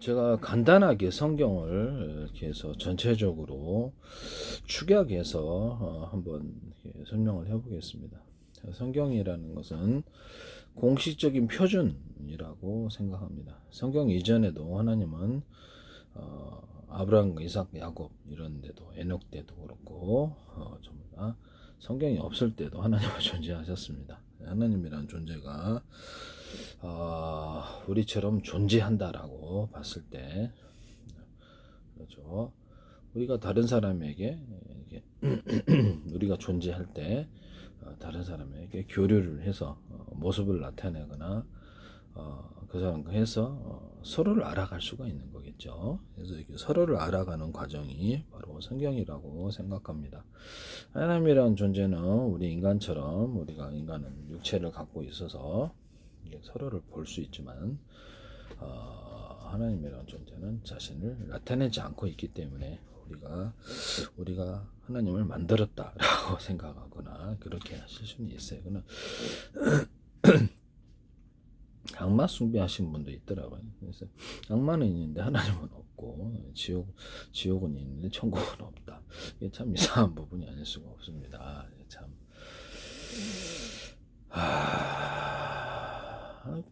제가 간단하게 성경을 이렇게 해서 전체적으로 축약해서 한번 이렇게 설명을 해보겠습니다. 성경이라는 것은 공식적인 표준이라고 생각합니다. 성경 이전에도 하나님은 아브라함, 이삭, 야곱 이런 데도 에녹 때도 그렇고 전부 다 성경이 없을 때도 하나님은 존재하셨습니다. 하나님이라는 존재가 우리처럼 존재한다라고 봤을 때, 그렇죠. 우리가 다른 사람에게 우리가 존재할 때 다른 사람에게 교류를 해서 모습을 나타내거나 그 사람과 해서 서로를 알아갈 수가 있는 거겠죠. 그래서 이렇게 서로를 알아가는 과정이 바로 성경이라고 생각합니다. 하나님이라는 존재는 우리 인간처럼 우리가 인간은 육체를 갖고 있어서 서로를 볼 수 있지만 하나님이라는 존재는 자신을 나타내지 않고 있기 때문에 우리가 하나님을 만들었다라고 생각하거나 그렇게 하실 수는 있어요. 그러나 악마 숭배하신 분도 있더라고요. 그래서 악마는 있는데 하나님은 없고 지옥은 있는데 천국은 없다. 이게 참 이상한 부분이 아닐 수가 없습니다. 참.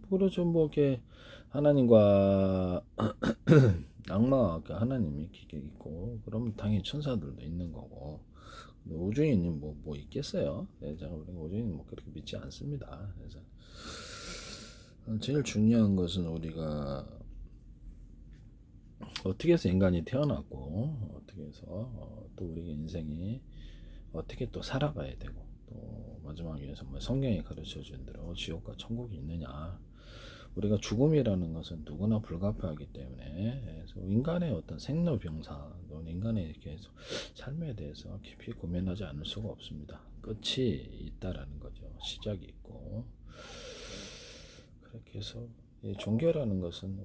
그렇죠. 뭐 이렇게 하나님과 악마와 하나님이 기계 있고, 그러면 당연히 천사들도 있는 거고, 우주인은 뭐 있겠어요? 제가 우주인 뭐 그렇게 믿지 않습니다. 그래서 제일 중요한 것은 우리가 어떻게 해서 인간이 태어났고, 어떻게 해서 또 우리 인생이 어떻게 또 살아가야 되고, 또 마지막에서 뭐 성경이 가르쳐 준 대로 지옥과 천국이 있느냐. 우리가 죽음이라는 것은 누구나 불가피하기 때문에, 그래서 인간의 어떤 생로병사, 인간의 계속 삶에 대해서 깊이 고민하지 않을 수가 없습니다. 끝이 있다라는 거죠. 시작이 있고. 그렇게 해서 이 종교라는 것은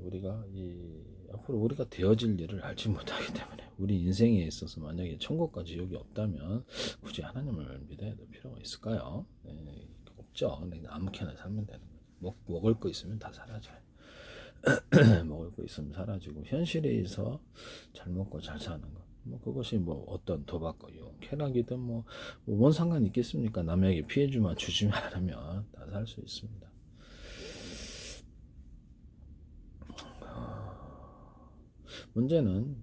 앞으로 우리가 되어질 일을 알지 못하기 때문에, 우리 인생에 있어서 만약에 천국과 지옥이 없다면 굳이 하나님을 믿어야 될 필요가 있을까요? 네, 없죠. 근데 아무렇게나 살면 되는 거죠. 먹을 거 있으면 다 사라져요. 먹을 거 있으면 사라지고, 현실에서 잘 먹고 잘 사는 것, 뭐 그것이 뭐 어떤 도박과 유혹, 쾌락이든 뭔 상관이 있겠습니까? 남에게 피해주만 주지만 않으면 다 살 수 있습니다. 문제는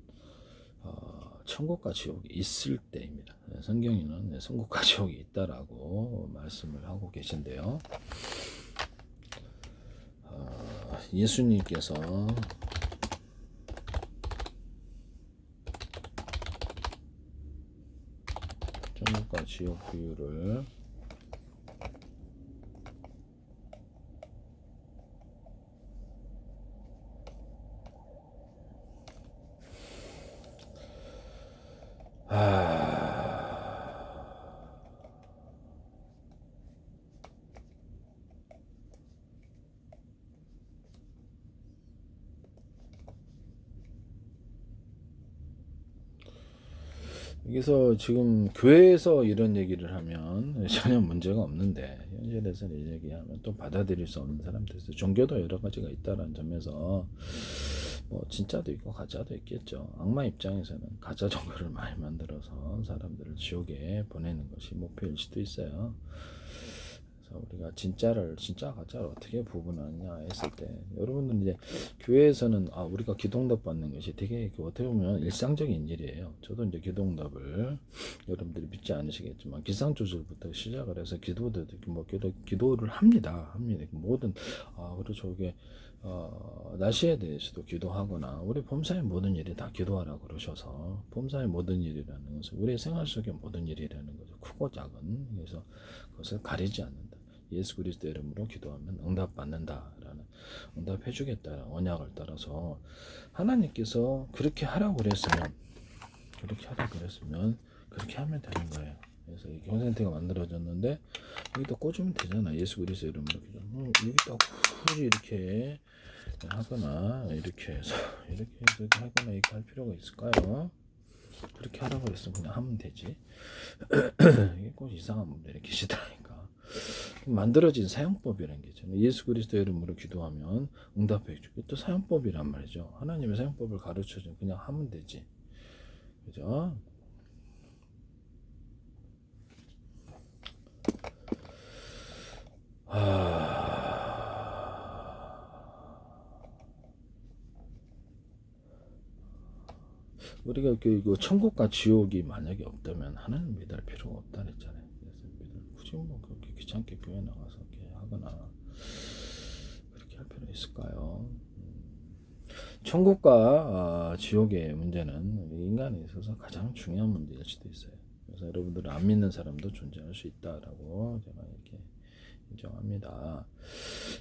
천국과 지옥이 있을 때입니다. 성경에는 천국과 지옥이 있다라고 말씀을 하고 계신데요. 예수님께서 천국과 지옥 비유를 여기서 지금 교회에서 이런 얘기를 하면 전혀 문제가 없는데, 현실에서 이 얘기하면 또 받아들일 수 없는 사람들 있어요. 종교도 여러 가지가 있다는 점에서 뭐 진짜도 있고 가짜도 있겠죠. 악마 입장에서는 가짜 종교를 많이 만들어서 사람들을 지옥에 보내는 것이 목표일 수도 있어요. 그래서 우리가 진짜 가짜를 어떻게 구분하느냐 했을 때, 여러분들 이제 교회에서는 우리가 기도응답 받는 것이 되게 어떻게 보면 일상적인 일이에요. 저도 이제 기도응답을 여러분들이 믿지 않으시겠지만 기상조절부터 시작을 해서 기도를 합니다. 모든 그렇죠. 이게 날씨에 대해서도 기도하거나, 우리 범사의 모든 일이 다 기도하라고 그러셔서, 범사의 모든 일이라는 것은 우리의 생활 속의 모든 일이라는 거죠. 크고 작은. 그래서 그것을 가리지 않는다. 예수 그리스도 이름으로 기도하면 응답받는다라는, 응답해 주겠다라는 언약을 따라서 하나님께서 그렇게 하라고 그랬으면 그렇게 하면 되는 거예요. 그래서 이 경센트가 만들어졌는데 여기다 꽂으면 되잖아. 예수 그리스도 이름으로 기도. 여기다 굳이 이렇게 하거나 이렇게 해서 하거나 이렇게 할 필요가 있을까요? 그렇게 하라고 그랬으면 그냥 하면 되지. 이게 꼭 이상한 분들이 계시다니까. 만들어진 사용법이라는 게 있잖아요. 예수 그리스도 이름으로 기도하면 응답해 주고 또 사용법이란 말이죠. 하나님의 사용법을 가르쳐주면 그냥 하면 되지. 그죠? 우리가 그 천국과 지옥이 만약에 없다면 하나님 믿을 필요가 없다 그랬잖아요. 그래서 굳이 뭐 그렇게 귀찮게 교회 나가서 이렇게 하거나 그렇게 할 필요 있을까요? 천국과 지옥의 문제는 인간에 있어서 가장 중요한 문제일 수도 있어요. 그래서 여러분들은 안 믿는 사람도 존재할 수 있다라고 제가 이렇게 인정합니다.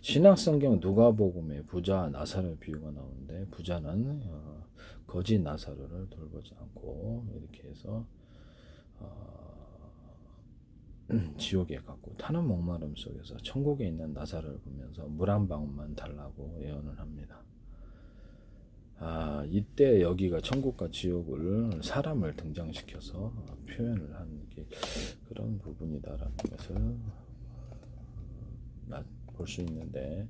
신약성경 누가복음에 부자 나사로 비유가 나오는데 부자는 거지 나사로를 돌보지 않고 이렇게 해서 지옥에 갔고 타는 목마름 속에서 천국에 있는 나사로를 보면서 물 한 방울만 달라고 예언을 합니다. 이때 여기가 천국과 지옥을 사람을 등장시켜서 표현을 하는 게 그런 부분이다라는 것을 볼 수 있는데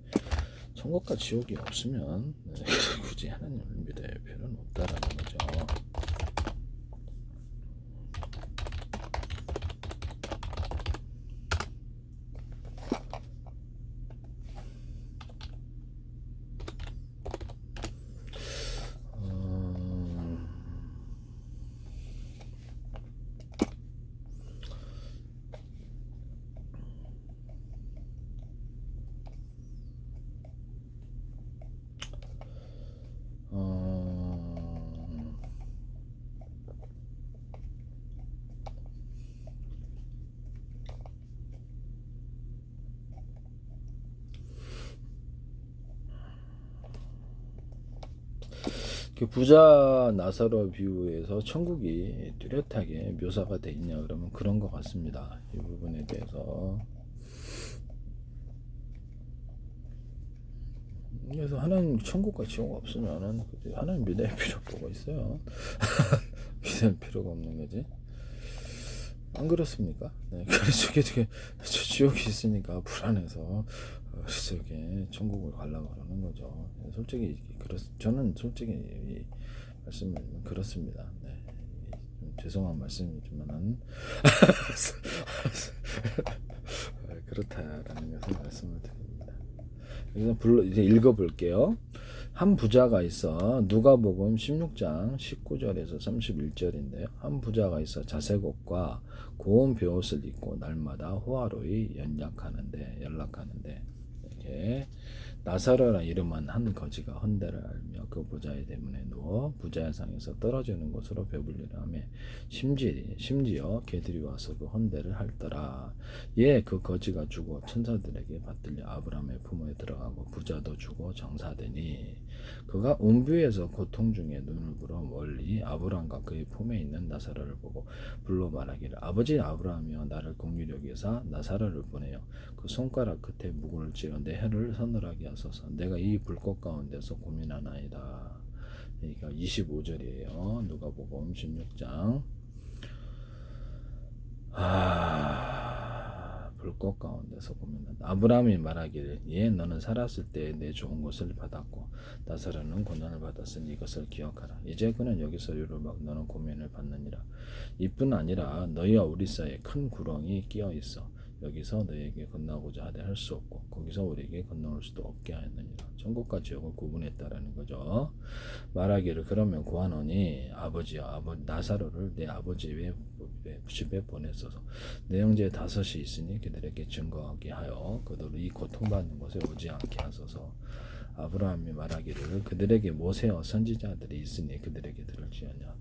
천국과 지옥이 없으면 굳이 하나님을 믿어야 할 필요는 없다라는 거죠. 그 부자 나사로 비유에서 천국이 뚜렷하게 묘사가 돼 있냐 그러면 그런 것 같습니다. 이 부분에 대해서. 그래서 하나님 천국과 지옥 없으면은 하나님 믿을 필요가 뭐가 있어요? 믿을 필요가 없는 거지. 안 그렇습니까? 네, 그래서 지옥이 있으니까 불안해서 그래서 이렇게 천국을 가려고 그러는 거죠. 솔직히 저는 솔직히 말씀은 그렇습니다. 네, 죄송한 말씀이지만은 그렇다라는 것을 말씀을 드립니다. 그래서 이제 읽어볼게요. 한 부자가 있어 누가복음 16장 19절에서 31절인데요. 한 부자가 있어 자색 옷과 고운 베옷을 입고 날마다 호화로이 연락하는데 이렇게 나사로라 이름한 한 거지가 헌데를 알며 그 부자의 대문에 누워 부자의 상에서 떨어지는 곳으로 배불리려 하며 심지어 개들이 와서 그 헌데를 핥더라. 그 거지가 죽어 천사들에게 받들려 아브라함의 품에 들어가고 부자도 죽어 정사되니 그가 음부에서 고통 중에 눈을 불어 멀리 아브라함과 그의 품에 있는 나사로를 보고 불러 말하기를 아버지 아브라함이여 나를 긍휼히 여기사 나사로를 보내어 그 손가락 끝에 묵을 찌어 내 혀를 서늘하게 하소서. 내가 이 불꽃 가운데서 고민하나이다. 그러니까 25절이에요. 누가복음 16장. 불꽃 가운데서 고민한다. 아브라함이 말하기를 너는 살았을 때 내 좋은 것을 받았고 나사로는 고난을 받았으니 이것을 기억하라. 이제 그는 여기서 유로막 너는 고민을 받느니라. 이뿐 아니라 너희와 우리 사이에 큰 구렁이 끼어 있어 여기서 너희에게 건너고자 하되 할 수 없고 거기서 우리에게 건너올 수도 없게 하였느니라. 천국과 지옥을 구분했다라는 거죠. 말하기를 그러면 구하노니 아버지여 나사로를 내 아버지의 집에 보내소서. 내 형제 5이 있으니 그들에게 증거하게 하여 그들이 이 고통받는 곳에 오지 않게 하소서. 아브라함이 말하기를 그들에게 모세와 선지자들이 있으니 그들에게 들을지니라.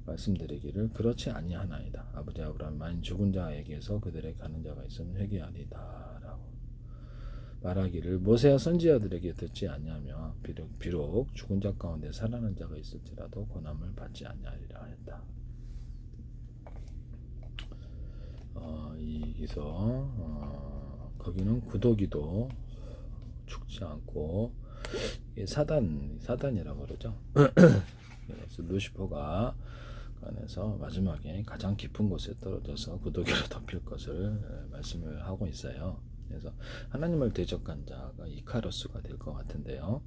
말씀드리기를 그렇지 아니하나이다. 아버지 아브라함 만일 죽은 자에게서 그들에게 가는 자가 있으면 회개하리다 라고 말하기를 모세와 선지자들에게 듣지 아니하며 비록 죽은 자 가운데 살아난 자가 있을지라도 고난을 받지 아니하리라 했다. 여기서 거기는 구더기도 죽지 않고 이게 사단이라고 그러죠. 그래서 루시퍼가 그 안에서 마지막에 가장 깊은 곳에 떨어져서 구더기로 덮일 것을 말씀을 하고 있어요. 그래서 하나님을 대적한 자가 이카루스가 될 것 같은데요.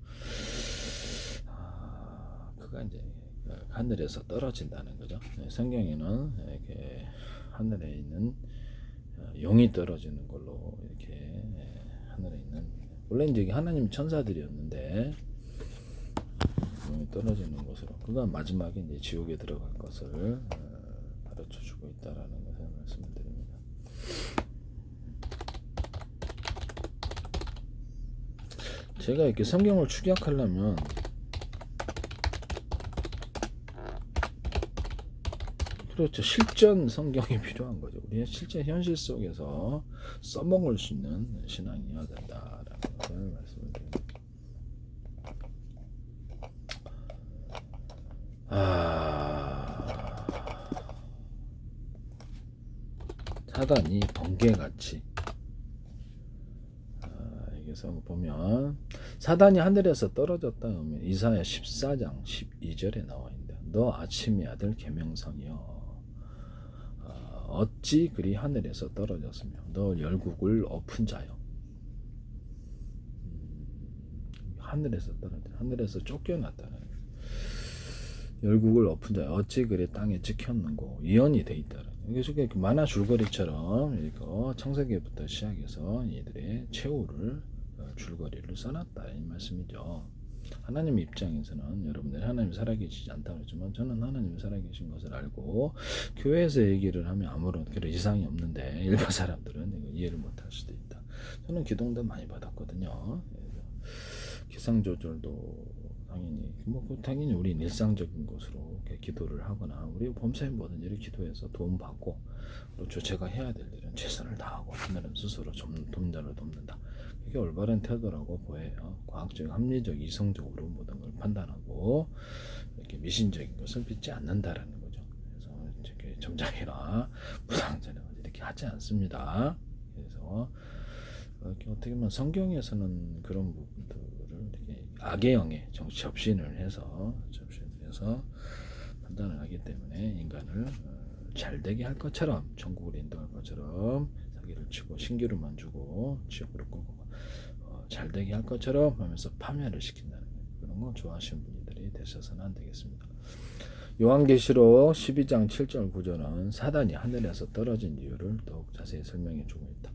그가 이제 하늘에서 떨어진다는 거죠. 성경에는 이렇게 하늘에 있는 용이 떨어지는 걸로 이렇게 하늘에 있는, 원래 이제 하나님 천사들이었는데 용이 떨어지는 것으로 그가 마지막에 이제 지옥에 들어갈 것을 가르쳐 주고 있다라는 것을 말씀을 드립니다. 제가 이렇게 성경을 축약하려면 그렇죠. 실전 성경이 필요한 거죠. 우리의 실제 현실 속에서 써먹을 수 있는 신앙이어야 된다라는 것을 말씀을 드립니다. 사단이 번개같이, 여기서 보면 사단이 하늘에서 떨어졌다 하면 이사야 14장 12절에 나와 있는데, 너 아침의 아들 계명성이여, 어찌 그리 하늘에서 떨어졌으며 너 열국을 엎은 자여. 하늘에서 떨어져, 하늘에서 쫓겨났다는, 열국을 엎은 자여 어찌 그리 땅에 찍혔는고 예언이 돼 있다는. 그래서 만화 줄거리처럼 이렇게 창세기부터 시작해서 이들의 최후를 줄거리를 써놨다 이 말씀이죠. 하나님 입장에서는 여러분들이 하나님 살아계시지 않다고 했지만 저는 하나님 살아계신 것을 알고 교회에서 얘기를 하면 아무런 그런 이상이 없는데 일반 사람들은 이거 이해를 못할 수도 있다. 저는 기도도 많이 받았거든요. 기상조절도 당연히 우리 일상적인 것으로 이렇게 기도를 하거나 우리 범사에 뭐든지 이렇게 기도해서 도움 받고, 또 제가 해야 될 일은 최선을 다하고 하늘은 스스로 돕자를 돕는다. 이게 올바른 태도라고 보여요. 과학적, 합리적, 이성적으로 모든 걸 판단하고 이렇게 미신적인 것을 믿지 않는다라는 거죠. 그래서 이렇게 점장이나 무당자나 이렇게 하지 않습니다. 그래서 이렇게 어떻게 보면 성경에서는 그런 부분들을 이렇게 악의 영에 접신을 해서 판단을 하기 때문에 인간을 잘되게 할 것처럼, 천국으로 인도할 것처럼 사기를 치고 신기루만 주고 지옥으로 끌고 잘되게 할 것처럼 하면서 파멸을 시킨다는 거예요. 그런 거 좋아하시는 분들이 되셔서는 안 되겠습니다. 요한계시록 12장 7절 9절은 사단이 하늘에서 떨어진 이유를 더욱 자세히 설명해 주고 있다.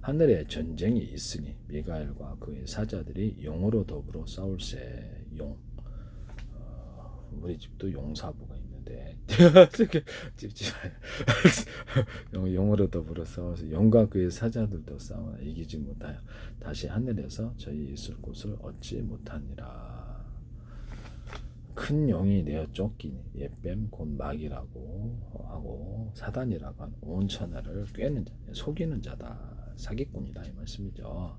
하늘에 전쟁이 있으니 미가엘과 그의 사자들이 용으로 더불어 싸울세. 용. 우리 집도 용사부가 있는데 용으로 더불어 싸워서 용과 그의 사자들도 싸우나 이기지 못하여 다시 하늘에서 저희 있을 곳을 얻지 못하니라. 큰 용이 내어 쫓기니 옛뱀 곧 마귀라고 하고 사단이라고 하는 온 천하를 꿰는 자, 속이는 자다. 사기꾼이다 이 말씀이죠.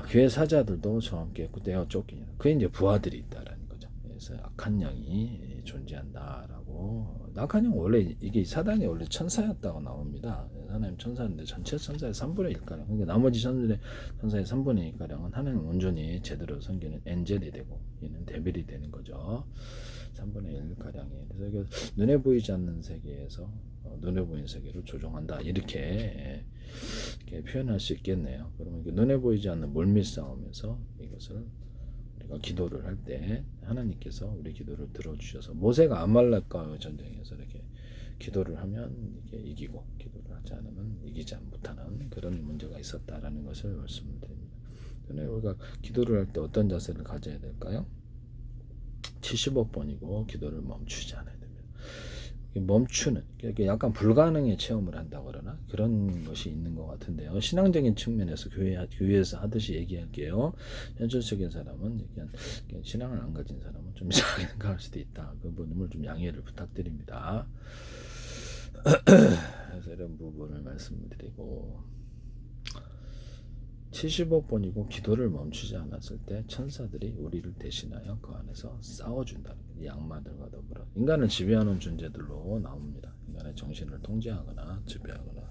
그의 사자들도 저와 함께 내어 쫓기니, 그게 이제 부하들이 있다라는 거죠. 그래서 악한 영이 존재한다라고. 악한 영 원래 이게 사단이 원래 천사였다고 나옵니다. 하나님 천사인데 전체 천사의 3분의 1가량, 그러니까 나머지 천사의 3분의 1가량은 하나님 온전히 제대로 섬기는 엔젤이 되고 얘는 데빌이 되는 거죠. 3분의 1가량이. 그래서 눈에 보이지 않는 세계에서 눈에 보이는 세계를 조종한다, 이렇게 표현할 수 있겠네요. 그러면 눈에 보이지 않는 물밑 싸움에서 이것을 우리가 기도를 할 때 하나님께서 우리 기도를 들어주셔서, 모세가 아말렉과의 전쟁에서 이렇게 기도를 하면 이게 이기고 기도를 하지 않으면 이기지 못하는 그런 문제가 있었다라는 것을 말씀드립니다. 우리가 기도를 할 때 어떤 자세를 가져야 될까요? 75번이고 기도를 멈추지 않아야 됩니다. 멈추는, 약간 불가능의 체험을 한다고 그러나 그런 것이 있는 것 같은데요. 신앙적인 측면에서 교회에서 하듯이 얘기할게요. 현실적인 사람은 신앙을 안 가진 사람은 좀 이상하게 생각할 수도 있다. 그 부분을 좀 양해를 부탁드립니다. 그래서 이런 부분을 말씀드리고, 75번이고 기도를 멈추지 않았을 때 천사들이 우리를 대신하여 그 안에서 싸워준다는 거예요. 양마들과 더불어 인간을 지배하는 존재들로 나옵니다. 인간의 정신을 통제하거나 지배하거나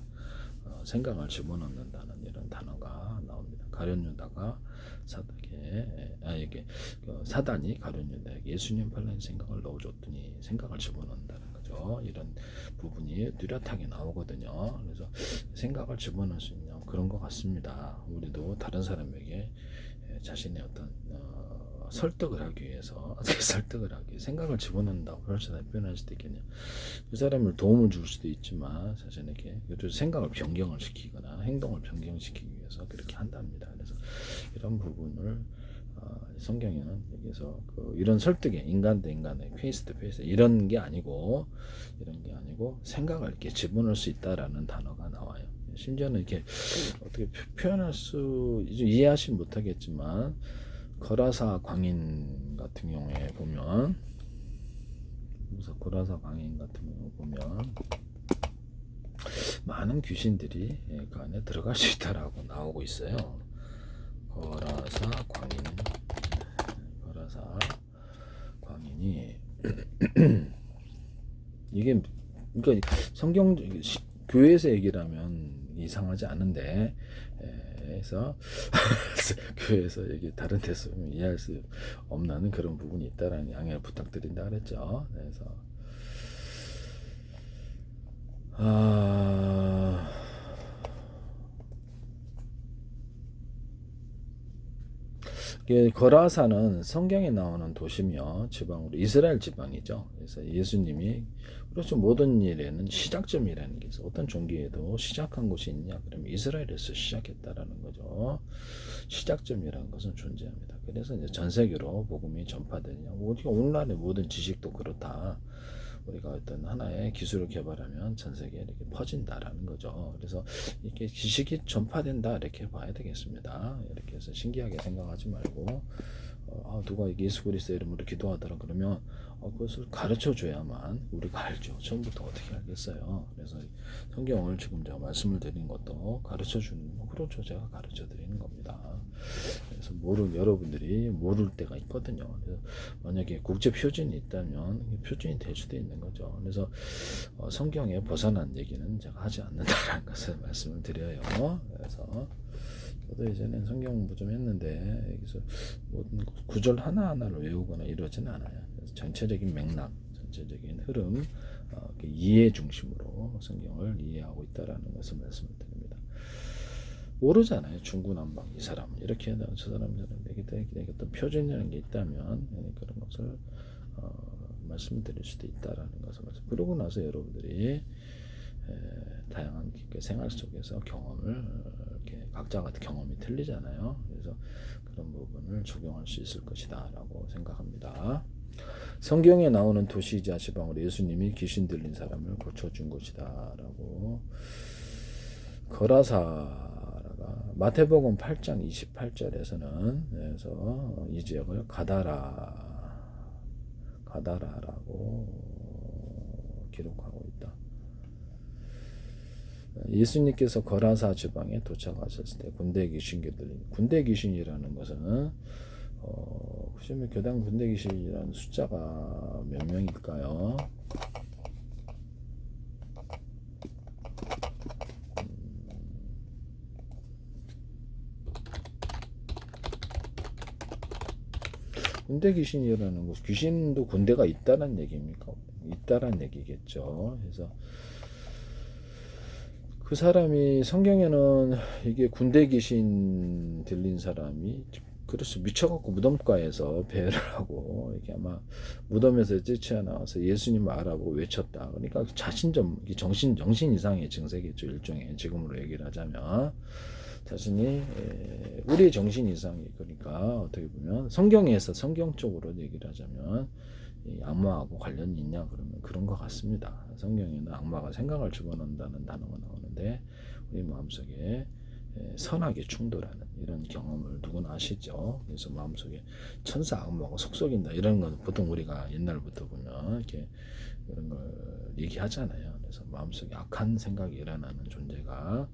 생각을 집어넣는다는 이런 단어가 나옵니다. 가룟 유다가 이게 사단이 가룟 유다에게 예수님 팔라는 생각을 넣어줬더니 생각을 집어넣는다는 거죠. 이런 부분이 뚜렷하게 나오거든요. 그래서 생각을 집어넣을 수 있는 그런 것 같습니다. 우리도 다른 사람에게 자신의 어떤 설득을 하기 위해서 어떻게 설득을 하기 위해 생각을 집어넣는다고 그렇게 표현할 수도 있겠네요. 그 사람을 도움을 줄 수도 있지만 자신에게 생각을 변경을 시키거나 행동을 변경시키기 위해서 그렇게 한답니다. 그래서 이런 부분을 성경에는 여기서 이런 설득에 인간 대 인간의 페이스 투 페이스 이런 게 아니고 생각을 이렇게 집어넣을 수 있다라는 단어가 나와요. 심지어는 이렇게 어떻게 표현할 수 이해하시 못하겠지만 거라사 광인 같은 경우에 보면 고라사 광인 같은 경우 보면 많은 귀신들이 그 안에 들어갈 수 있다라고 나오고 있어요. 거라사 광인이 이게 그러니까 성경 교회에서 얘기를 하면 이상하지 않은데 그래서 교회에서 얘기 다른 데서 이해할 수 없는 그런 부분이 있다라는 양해를 부탁드린다 그랬죠. 그래서 거라사는 성경에 나오는 도시며 지방으로 이스라엘 지방이죠. 그래서 예수님이 그렇죠. 모든 일에는 시작점이라는 게 있어. 어떤 종교에도 시작한 곳이 있냐? 그러면 이스라엘에서 시작했다라는 거죠. 시작점이라는 것은 존재합니다. 그래서 이제 전 세계로 복음이 전파되냐? 우리가 오늘날의 모든 지식도 그렇다. 우리가 어떤 하나의 기술을 개발하면 전 세계에 이렇게 퍼진다라는 거죠. 그래서 이렇게 지식이 전파된다 이렇게 봐야 되겠습니다. 이렇게 해서 신기하게 생각하지 말고 누가 예수 그리스도 이름으로 기도하더라 그러면 그것을 가르쳐 줘야만 우리가 알죠. 처음부터 어떻게 알겠어요. 그래서 성경을 지금 제가 말씀을 드린 것도 가르쳐 주는 그렇죠. 제가 가르쳐 드리는 겁니다. 그래서 여러분들이 모를 때가 있거든요. 그래서 만약에 국제 표준이 있다면 표준이 될 수도 있는 거죠. 그래서 성경에 벗어난 얘기는 제가 하지 않는다라는 것을 말씀을 드려요. 그래서 저도 예전에 성경 공부 좀 했는데 여기서 모든 구절 하나하나를 외우거나 이러지는 않아요. 그래서 전체적인 맥락, 전체적인 흐름, 이해 중심으로 성경을 이해하고 있다라는 것을 말씀을 드립니다. 모르잖아요. 중구난방 이 사람 이렇게 해야 저 사람들은 내게 어떤 표준이라는 게 있다면 그런 것을 말씀드릴 수도 있다라는 것을 그러고 나서 여러분들이 다양한 생활 속에서 경험을 이렇게 각자가 경험이 틀리잖아요. 그래서 그런 부분을 적용할 수 있을 것이다라고 생각합니다. 성경에 나오는 도시이자 지방으로 예수님이 귀신 들린 사람을 고쳐준 것이다라고 거라사가 마태복음 8장 28절에서는 그래서 이 지역을 가다라라고 기록하고 있다. 예수님께서 거라사 지방에 도착하셨을 때 군대 귀신이라는 것은 그러면 교당 군대 귀신이라는 숫자가 몇 명일까요? 군대 귀신이라는 것, 귀신도 군대가 있다는 얘기입니까? 있다는 얘기겠죠. 그래서 그 사람이 성경에는 이게 군대 귀신 들린 사람이 그래서 미쳐갖고 무덤가에서 배회를 하고 이렇게 아마 무덤에서 뛰쳐나와서 예수님 알아보고 외쳤다. 그러니까 정신 이상의 증세겠죠. 일종의 지금으로 얘기를 하자면 자신이 우리의 정신 이상이 그러니까 어떻게 보면 성경적으로 얘기를 하자면 이 악마하고 관련이 있냐 그러면 그런 것 같습니다. 성경에는 악마가 생각을 집어넣는다는 단어가 나오는데 우리 마음속에 선악에 충돌하는 이런 경험을 누구나 아시죠? 그래서 마음속에 천사 악마하고 속썩인다 이런 건 보통 우리가 옛날부터 보면 이렇게 그런 걸 얘기하잖아요. 그래서 마음속에 악한 생각이 일어나는 존재가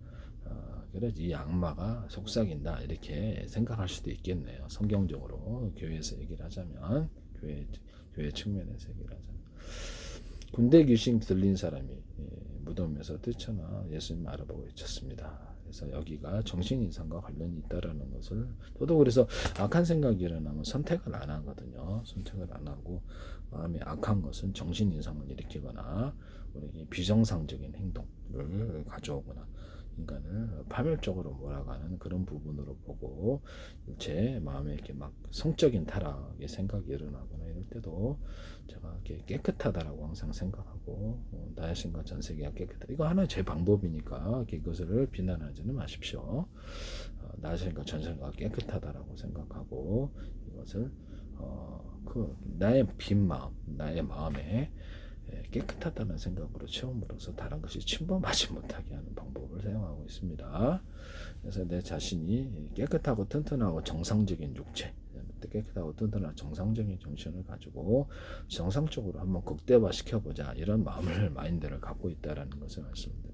그래서 이 악마가 속삭인다 이렇게 생각할 수도 있겠네요. 성경적으로 교회에서 얘기를 하자면 교회 측면에서 얘기를 하자면 군대 귀신 들린 사람이 무덤에서 뛰쳐나 예수님 알아보고 외쳤습니다. 그래서 여기가 정신이상과 관련이 있다라는 것을 저도 그래서 악한 생각이 일어나면 선택을 안 하거든요. 선택을 안 하고 마음에 악한 것은 정신이상을 일으키거나 우리에게 비정상적인 행동을 가져오거나 인간을 파멸적으로 몰아가는 그런 부분으로 보고 제 마음에 이렇게 막 성적인 타락의 생각이 일어나거나 이럴 때도 제가 이렇게 깨끗하다라고 항상 생각하고 나의 생각 전 세계가 깨끗하다. 이거 하나 제 방법이니까 이것을 비난하지는 마십시오. 나의 생각 전 세계가 깨끗하다라고 생각하고 이것을 그 나의 빈 마음, 나의 마음에 깨끗하다는 생각으로 채움으로써 다른 것이 침범하지 못하게 하는 방법을 사용하고 있습니다. 그래서 내 자신이 깨끗하고 튼튼하고 정상적인 육체, 깨끗하고 튼튼한 정상적인 정신을 가지고 정상적으로 한번 극대화 시켜보자 이런 마음을 마인드를 갖고 있다라는 것을 말씀드립니다.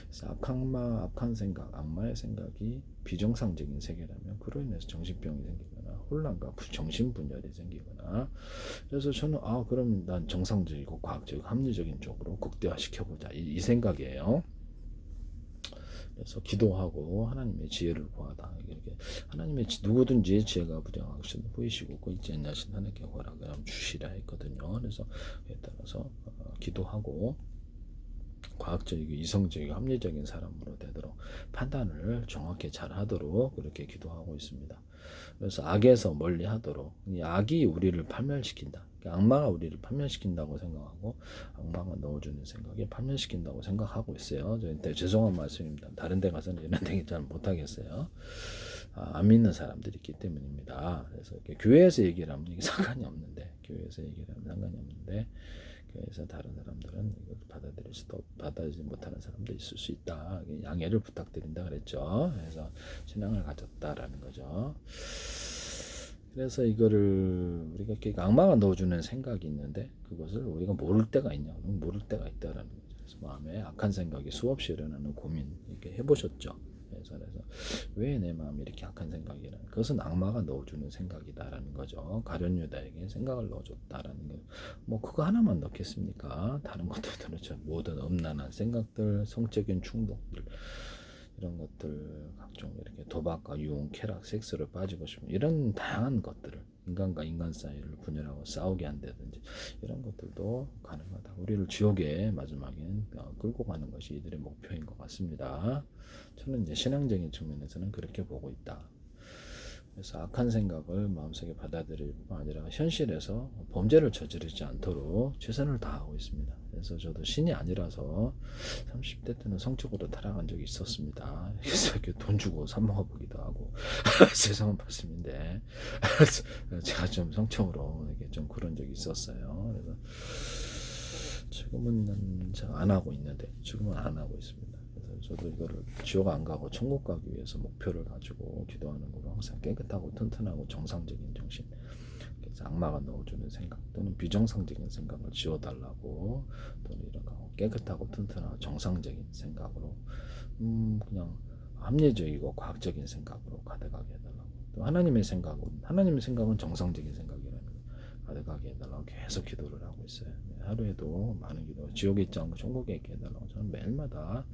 그래서 악한 생각, 악마의 생각이 비정상적인 세계라면 그로 인해서 정신병이 생기거나 혼란과 정신분열이 생기거나 그래서 저는 그럼 난 정상적이고 과학적 합리적인 쪽으로 극대화시켜보자 이 생각이에요. 그래서 기도하고 하나님의 지혜를 구하다. 이렇게 하나님의 누구든지 지혜가 부정하신 후이시고 그 있지 않냐신 하나님께 허락을 주시라 했거든요. 그래서 그에 따라서 기도하고 과학적이고 이성적이고 합리적인 사람으로 되도록 판단을 정확히 잘 하도록 그렇게 기도하고 있습니다. 그래서 악에서 멀리 하도록 이 악이 우리를 파멸시킨다. 악마가 우리를 파멸시킨다고 생각하고 악마가 넣어주는 생각에 파멸시킨다고 생각하고 있어요. 저한테 죄송한 말씀입니다. 다른 데 가서는 이런 얘기 잘 못하겠어요. 안 믿는 사람들이 있기 때문입니다. 그래서 교회에서 얘기를 하면 이게 상관이 없는데 교회에서 얘기를 하면 상관이 없는데 교회에서 다른 사람들은 이걸 받아들이지 못하는 사람도 있을 수 있다. 양해를 부탁드린다 그랬죠. 그래서 신앙을 가졌다라는 거죠. 그래서 이거를 우리가 이렇게 악마가 넣어주는 생각이 있는데 그것을 우리가 모를 때가 있냐? 모를 때가 있다라는 거죠. 그래서 마음에 악한 생각이 수없이 일어나는 고민 이렇게 해보셨죠? 그래서 왜 내 마음에 이렇게 악한 생각이 일어나? 그것은 악마가 넣어주는 생각이다라는 거죠. 가룟 유다에게 생각을 넣어줬다라는 거. 뭐 그거 하나만 넣겠습니까? 다른 것들은 모든 음란한 생각들, 성적인 충동들. 이런 것들 각종 이렇게 도박과 유흥, 쾌락, 섹스를 빠지고 싶은 이런 다양한 것들을 인간과 인간 사이를 분열하고 싸우게 한다든지 이런 것들도 가능하다. 우리를 지옥에 마지막엔 끌고 가는 것이 이들의 목표인 것 같습니다. 저는 이제 신앙적인 측면에서는 그렇게 보고 있다. 그래서 악한 생각을 마음속에 받아들일 뿐 아니라 현실에서 범죄를 저지르지 않도록 최선을 다하고 있습니다. 그래서 저도 신이 아니라서 30대 때는 성적으로 타락한 적이 있었습니다. 그래서 이렇게 돈 주고 사 먹어보기도 하고 세상은 말씀인데 제가 좀 성적으로 이렇게 좀 그런 적이 있었어요. 그래서 지금은 안 하고 있는데 지금은 안 하고 있습니다. 저도 이거를 지옥 안 가고 천국 가기 위해서 목표를 가지고 기도하는 거로 항상 깨끗하고 튼튼하고 정상적인 정신, 그래서 악마가 넣어주는 생각 또는 비정상적인 생각을 지워달라고 또는 이런 깨끗하고 튼튼하고 정상적인 생각으로 그냥 합리적이고 과학적인 생각으로 가득하게 해달라고. 또 하나님의 생각은 정상적인 생각이라는 거 가득하게 해달라고 계속 기도를 하고 있어요. 하루에도 많은 기도, 지옥에 있지 않고 천국에 있게 해달라고 저는 매일마다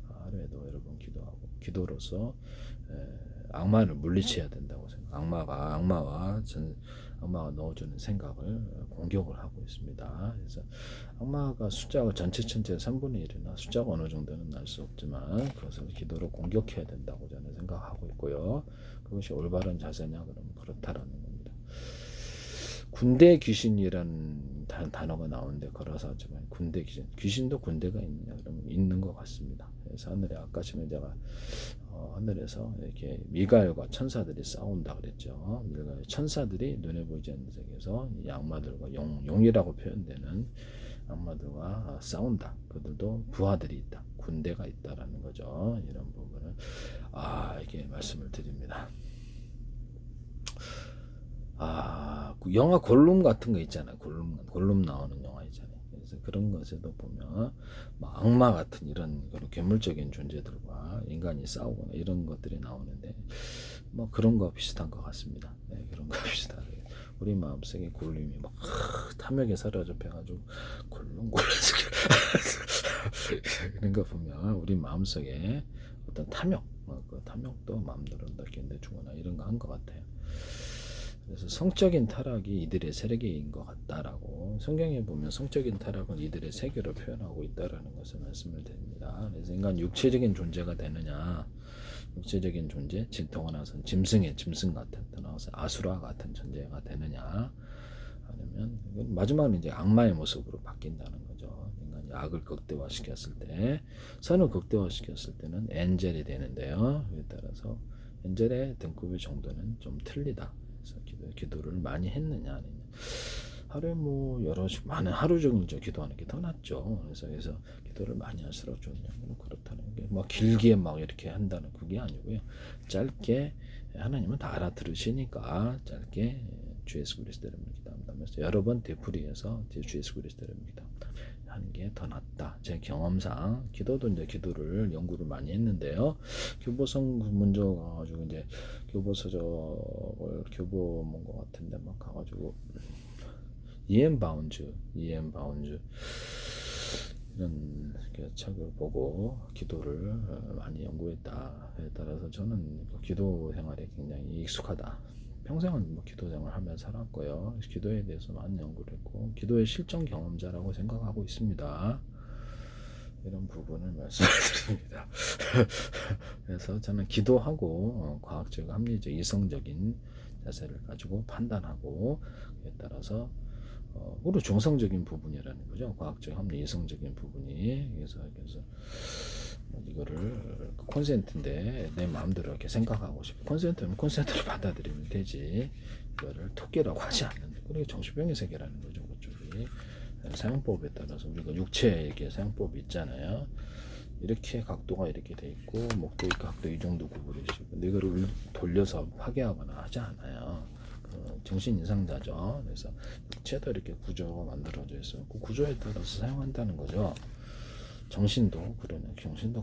하루에도 여러분 기도하고 기도로서 악마를 물리쳐야 된다고 생각. 악마가 넣어주는 생각을 공격을 하고 있습니다. 그래서 악마가 숫자가 전체 천체 3분의 1이나 숫자가 어느 정도는 날 수 없지만 그것을 기도로 공격해야 된다고 저는 생각하고 있고요. 그것이 올바른 자세냐 그러면 그렇다라는 겁니다. 군대 귀신이라는 단어가 나오는데 걸어서 하지만 군대 귀신도 군대가 있느냐 그러면 있는 것 같습니다. 그래서 하늘에 아까 지금 제가 하늘에서 이렇게 미가엘과 천사들이 싸운다 그랬죠. 미가엘 천사들이 눈에 보이지 않는 세계에서 이 악마들과 용이라고 표현되는 악마들과 싸운다. 그들도 부하들이 있다. 군대가 있다라는 거죠. 이런 부분을 이렇게 말씀을 드립니다. 그 영화 골룸 같은 거 있잖아요. 골룸 나오는 영화 있잖아요. 그래서 그런 것에도 보면 뭐 악마 같은 이런 그런 괴물적인 존재들과 인간이 싸우거나 이런 것들이 나오는데 뭐 그런 거 비슷한 것 같습니다. 네, 그런 거 비슷하게 우리 마음속에 굴림이 막 탐욕에 사로잡혀가지고 굴렁굴렁 그런 거 보면 우리 마음속에 어떤 탐욕, 그 탐욕도 마음대로 느끼는데 주거나 이런 거 한 것 같아요. 그래서 성적인 타락이 이들의 세계인 것 같다라고 성경에 보면 성적인 타락은 이들의 세계로 표현하고 있다라는 것을 말씀을 드립니다. 그래서 인간 육체적인 존재가 되느냐, 육체적인 존재, 더나서 짐승 같은, 더나서 아수라 같은 존재가 되느냐, 아니면 마지막은 이제 악마의 모습으로 바뀐다는 거죠. 인간이 악을 극대화시켰을 때, 선을 극대화시켰을 때는 엔젤이 되는데요. 그에 따라서 엔젤의 등급의 정도는 좀 틀리다. 그래서 기도를 많이 했느냐 아니냐. 하루에 뭐 여러 많은 하루 종일 기도하는 게 더 낫죠. 그래서 기도를 많이 할수록 좋냐. 그렇다는 게 뭐 길게 막 이렇게 한다는 그게 아니고요. 짧게 하나님은 다 알아들으시니까 짧게 주 예수 그리스도를 기도한다면서 여러 번 되풀이해서 주 예수 그리스도를 기도한다 하는 게 더 낫다. 제 경험상 기도도 이제 기도를 연구를 많이 했는데요. 교보서 문저 가가지고 이제 교보서 저걸 교보 뭔거 같은데 막 가가지고 이엠 바운즈 이런 책을 보고 기도를 많이 연구했다에 따라서 저는 기도 생활에 굉장히 익숙하다. 평생은 뭐 기도 생활하면서 살았고요. 기도에 대해서 많은 연구를 했고 기도의 실전 경험자라고 생각하고 있습니다. 이런 부분을 말씀드립니다. 그래서 저는 기도하고 과학적, 합리적, 이성적인 자세를 가지고 판단하고 그에 따라서 그리고 정성적인 부분이라는 거죠. 과학적, 합리, 이성적인 부분이 그래서 이거를 콘센트인데 내 마음대로 이렇게 생각하고 싶어. 콘센트는 콘센트를 받아들이면 되지. 이거를 토끼라고 하지 않는다. 그게 정신병의 세계라는 거죠. 그쪽이 사용법에 따라서 우리가 육체에게 사용법이 있잖아요. 이렇게 각도가 이렇게 돼 있고 목도의 각도 이 정도 구부리시고 근데 이거를 돌려서 파괴하거나 하지 않아요. 정신 이상자죠. 그래서 육체도 이렇게 구조가 만들어져 있어요. 그 구조에 따라서 사용한다는 거죠. 정신도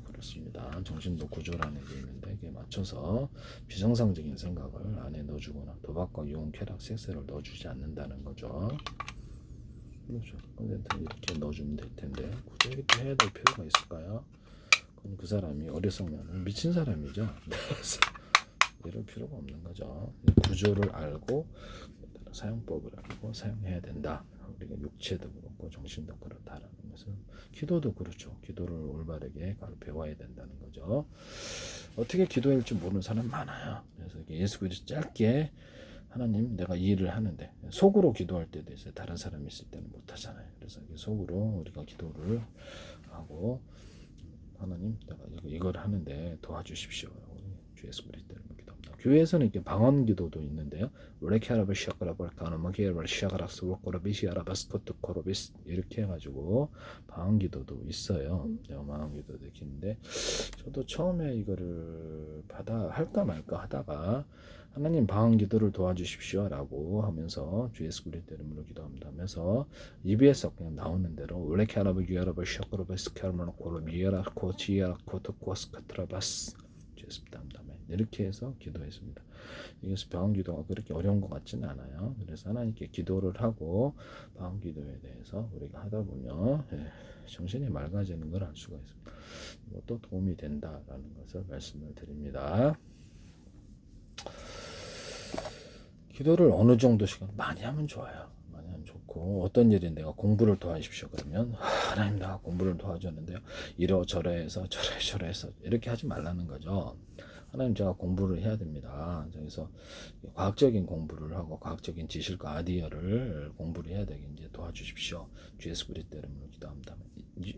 그렇습니다. 정신도 구조라는 게 있는데 이게 맞춰서 비정상적인 생각을 안에 넣어주거나 도박과 유흥, 쾌락, 섹스를 넣어주지 않는다는 거죠. 그렇죠. 콘센트를 이렇게 넣어주면 될 텐데 굳이 이렇게 해야 될 필요가 있을까요? 그럼 그 사람이 어리석으면 미친 사람이죠. 그래서 이럴 필요가 없는 거죠. 구조를 알고 사용법을 알고 사용해야 된다. 우리가 육체도 그렇고 정신도 그렇다라는 것은 기도도 그렇죠. 기도를 올바르게 배워야 된다는 거죠. 어떻게 기도할지 모르는 사람 많아요. 그래서 예수 그리스도 짧게 하나님 내가 이 일을 하는데 속으로 기도할 때도 있어요. 다른 사람이 있을 때는 못 하잖아요. 그래서 속으로 우리가 기도를 하고 하나님 내가 이걸 하는데 도와주십시오. 주 예수 그리스도를 기도합니다. 교회에서는 이렇게 방언 기도도 있는데요. 레케라베 시아카라바 가나마게르 시아카락스 로코라비시아라바스코트 코로비스 이렇게 해가지고 방언 기도도 있어요. 방언 기도도 있는데 저도 처음에 이거를 할까 말까 하다가 하나님 방언 기도를 도와주십시오라고 하면서 주 예수 그리스도 이름으로 기도합니다 하면서 입에서 그냥 나오는 대로 레케라베 기아라바 시아카라바스 카르마노 코로비에라 코치아라 코토코스카트라바스 주 예수 담담해 이렇게 해서 기도했습니다. 이것이 방언 기도가 그렇게 어려운 것 같지는 않아요. 그래서 하나님께 기도를 하고 방언 기도에 대해서 우리가 하다 보면 정신이 맑아지는 걸 알 수가 있습니다. 이것도 도움이 된다라는 것을 말씀을 드립니다. 기도를 어느 정도 시간 많이 하면 좋아요. 많이 하면 좋고 어떤 일이 내가 공부를 도와주십시오 그러면 하나님 내가 공부를 도와줬는데요. 이러저러해서 저래저래해서 이렇게 하지 말라는 거죠. 하나님 제가 공부를 해야 됩니다. 그래서 과학적인 공부를 하고 과학적인 지식과 아이디어를 공부를 해야 되게 이제 도와주십시오. 주 예수 그리스도 이름으로 기도합니다.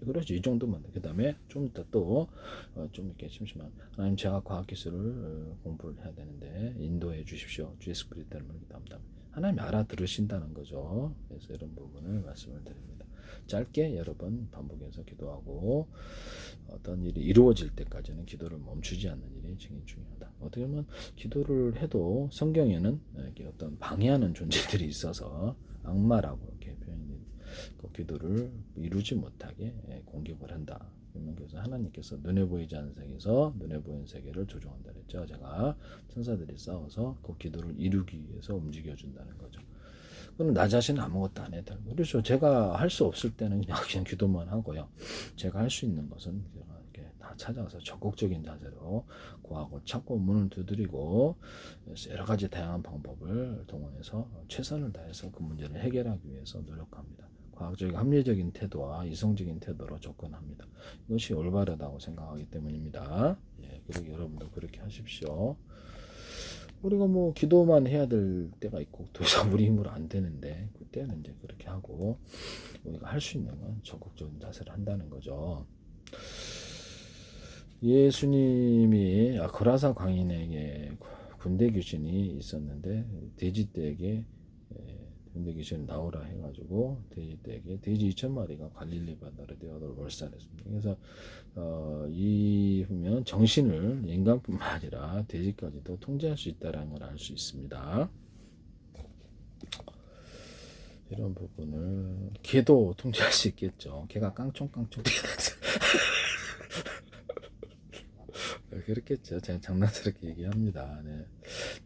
그렇죠. 이 정도만. 그 다음에 좀 이따 또 좀 이렇게 심심한 하나님 제가 과학기술을 공부를 해야 되는데 인도해 주십시오. 주 예수 그리스도 이름으로 기도합니다. 하나님이 알아들으신다는 거죠. 그래서 이런 부분을 말씀을 드립니다. 짧게 여러 번 반복해서 기도하고 어떤 일이 이루어질 때까지는 기도를 멈추지 않는 일이 굉장히 중요하다. 어떻게 보면 기도를 해도 성경에는 이렇게 어떤 방해하는 존재들이 있어서 악마라고 이렇게 표현이 그 기도를 이루지 못하게 공격을 한다. 그래서 하나님께서 눈에 보이지 않는 세계에서 눈에 보이는 세계를 조종한다 그랬죠. 제가 천사들이 싸워서 그 기도를 이루기 위해서 움직여준다는 거죠. 그럼 나 자신은 아무것도 안 해도 그렇죠. 제가 할 수 없을 때는 그냥 기도만 하고요. 제가 할 수 있는 것은 제가 이렇게 다 찾아서 적극적인 자세로 구하고 찾고 문을 두드리고 여러 가지 다양한 방법을 동원해서 최선을 다해서 그 문제를 해결하기 위해서 노력합니다. 과학적인 합리적인 태도와 이성적인 태도로 접근합니다. 이것이 올바르다고 생각하기 때문입니다. 예, 그리고 여러분도 그렇게 하십시오. 우리가 뭐 기도만 해야 될 때가 있고 더 이상 우리 힘으로 안 되는데 그때는 이제 그렇게 하고 우리가 할 수 있는 건 적극적인 자세를 한다는 거죠. 예수님이 거라사 광인에게 군대 귀신이 있었는데 돼지떼에게 군대 귀신 나오라 해가지고 돼지떼에게 돼지 2,000마리가 갈릴리 바다로 되어들 몰살했습니다. 그래서 이 보면 정신을 인간뿐만 아니라 돼지까지도 통제할 수 있다는 걸 알 수 있습니다. 이런 부분을 개도 통제할 수 있겠죠. 개가 깡총깡총 그렇겠죠. 제가 장난스럽게 얘기합니다. 네.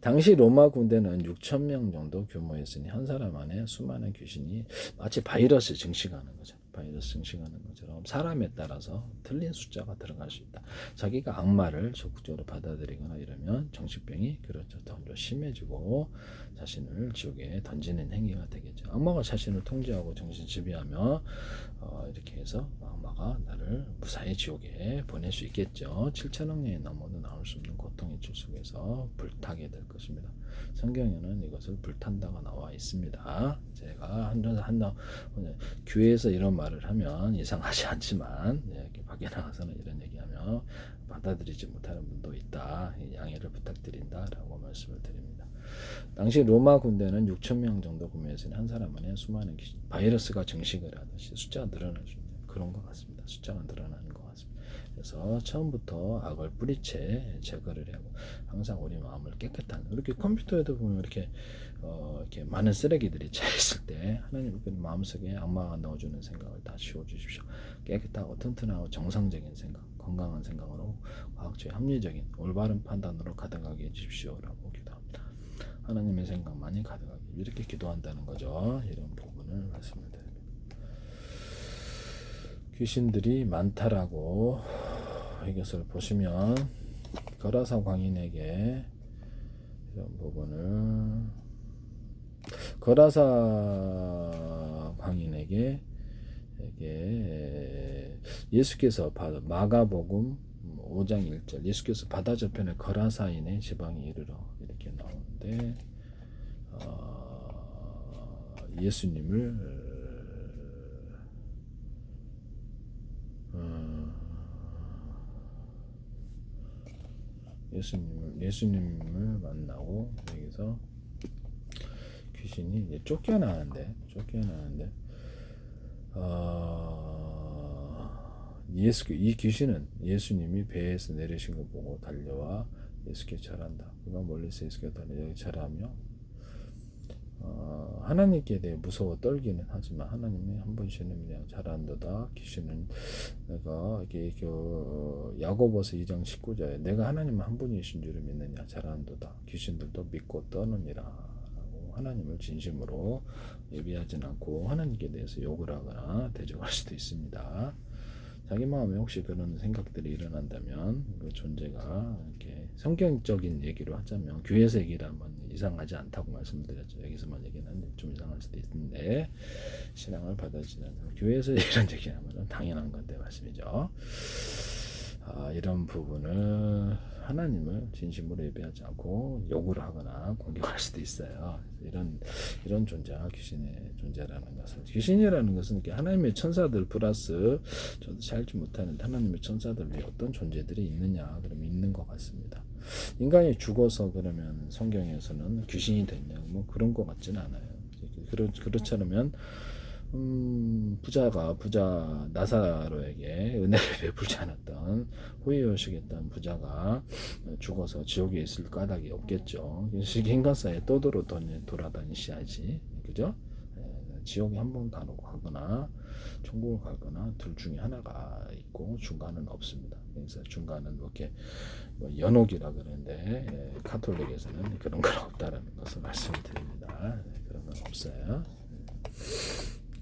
당시 로마 군대는 6,000명 정도 규모였으니 한 사람 안에 수많은 귀신이 마치 바이러스 증식하는 거죠. 바이러스 증식하는 것처럼 사람에 따라서 틀린 숫자가 들어갈 수 있다. 자기가 악마를 적극적으로 받아들이거나 이러면 정신병이 그렇죠. 더 심해지고 자신을 지옥에 던지는 행위가 되겠죠. 악마가 자신을 통제하고 정신 지배하며 이렇게 해서 악마가 나를 무사히 지옥에 보낼 수 있겠죠. 7천억 년이 넘어도 나올 수 없는 고통의 질 속에서 불타게 될 것입니다. 성경에는 이것을 불탄다가 나와 있습니다. 제가 교회에서 이런 말을 하면 이상하지 않지만 이렇게 밖에 나가서는 이런 얘기하면 받아들이지 못하는 분도 있다. 양해를 부탁드린다라고 말씀을 드립니다. 당시 로마 군대는 6,000명 정도 구매했으니 한 사람 안에 수많은 바이러스가 증식을 하듯이 숫자가 늘어날 수 있는 그런 것 같습니다. 숫자가 늘어나는 것 같습니다. 그래서 처음부터 악을 뿌리채 제거를 하고 항상 우리 마음을 깨끗한 이렇게 컴퓨터에도 보면 이렇게 많은 쓰레기들이 차 있을 때 하나님 그 마음속에 악마가 넣어주는 생각을 다 지워주십시오. 깨끗하고 튼튼하고 정상적인 생각, 건강한 생각으로 과학적인 합리적인 올바른 판단으로 가득하게 해주십시오라고 기도합니다. 하나님의 생각만이 가득하게 이렇게 기도한다는 거죠. 이런 부분을 말씀을 드립니다. 귀신들이 많다라고 이것을 보시면 거라사 광인에게 이런 부분을 거라사 광인에게 예수께서 마가복음 5장 1절 예수께서 바다 저편에 거라사인의 지방에 이르러 이렇게 나오는데 예수님을 예수님을 만나고 여기서 귀신이 이제 쫓겨나는데 이 귀신은 예수님이 배에서 내리신 거 보고 달려와 예수께 절한다. 그가 멀리서 예수께 달려 절하며 하나님께 대해 무서워 떨기는 하지만 하나님이 한 분이시는 그냥 잘한도다. 귀신은 내가 이게 야고보서 2장 19절에 내가 하나님 한 분이신 줄을 믿느냐 잘한도다. 귀신들도 믿고 떠느니라. 라고 하나님을 진심으로 예비하진 않고 하나님께 대해서 욕을 하거나 대적할 수도 있습니다. 자기 마음에 혹시 그런 생각들이 일어난다면 그 존재가 이렇게 성경적인 얘기로 하자면 교회에서 얘기를 하면 이상하지 않다고 말씀드렸죠. 여기서만 얘기는 하는데 좀 이상할 수도 있는데 신앙을 받아들이지 않는 교회에서 이런 얘기하면 당연한 건데 말씀이죠. 이런 부분을 하나님을 진심으로 예배하지 않고 욕을 하거나 공격할 수도 있어요. 이런 존재가 귀신의 존재라는 것을 귀신이라는 것은 이렇게 하나님의 천사들 플러스 저도 잘 알지 못하는데 하나님의 천사들 위에 어떤 존재들이 있느냐 그러면 있는 것 같습니다. 인간이 죽어서 그러면 성경에서는 귀신이 됐냐 뭐 그런 것 같지는 않아요. 그렇지 않으면 부자 나사로에게 은혜를 베풀지 않았던 후회하시겠다는 부자가 죽어서 지옥에 있을 까닭이 없겠죠. 인간사에 떠돌아다니셔야지, 그죠? 지옥에 한 번 가거나 천국을 가거나 둘 중에 하나가 있고 중간은 없습니다. 그래서 중간은 이렇게 뭐 연옥이라 그러는데 카톨릭에서는 그런 건 없다라는 것을 말씀드립니다. 그런 건 없어요.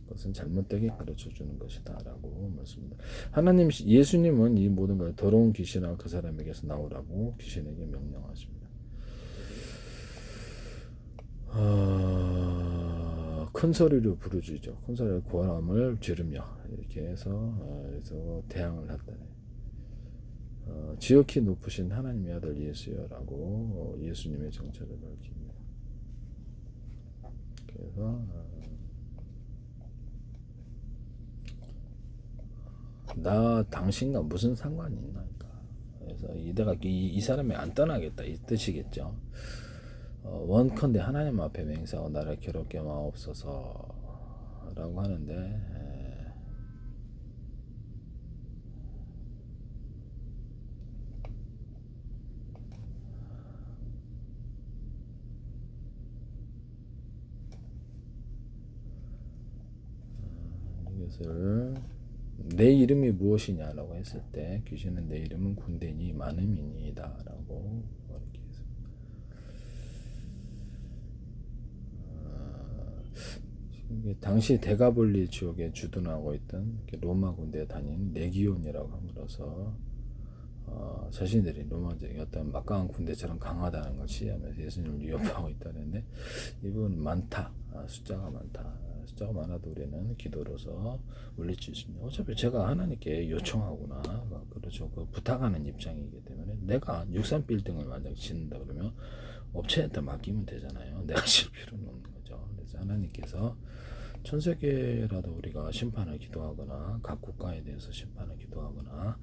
그것은 잘못되게 가르쳐 주는 것이다라고 말씀합니다. 하나님, 예수님은 이 모든 걸 더러운 귀신아 그 사람에게서 나오라고 귀신에게 명령하십니다. 큰 소리로 부르짖어 큰 소리로 고함을 지르며 이렇게 해서 대항을 했다네. 지극히 높으신 하나님의 아들 예수여라고 예수님의 정체를 밝힙니다. 그래서 나 당신과 무슨 상관이 있나니까. 그래서 내가 이 사람이 안 떠나겠다 이 뜻이겠죠. 원컨대 하나님 앞에 맹세하고 나를 괴롭게 마옵소서 라고 하는데 이것을 내 이름이 무엇이냐라고 했을 때 귀신은 내 이름은 군대니 많음이니이다 라고 이렇게 했습니다. 당시 데가볼리 지역에 주둔하고 있던 로마 군대에 다닌 레기온이라고 함으로써 자신들이 로마적인 어떤 막강한 군대처럼 강하다는 걸 시하면서 예수님을 위협하고 있다는데 이 부분은 많다. 숫자가 많다. 숫자가 많아도 우리는 기도로서 물리칠 수 있는. 어차피 제가 하나님께 요청하거나 그렇죠. 부탁하는 입장이기 때문에 내가 63빌딩을 만약 짓는다 그러면 업체한테 맡기면 되잖아요. 내가 질 필요는 없는 거죠. 그래서 하나님께서 전 세계라도 우리가 심판을 기도하거나 각 국가에 대해서 심판을 기도하거나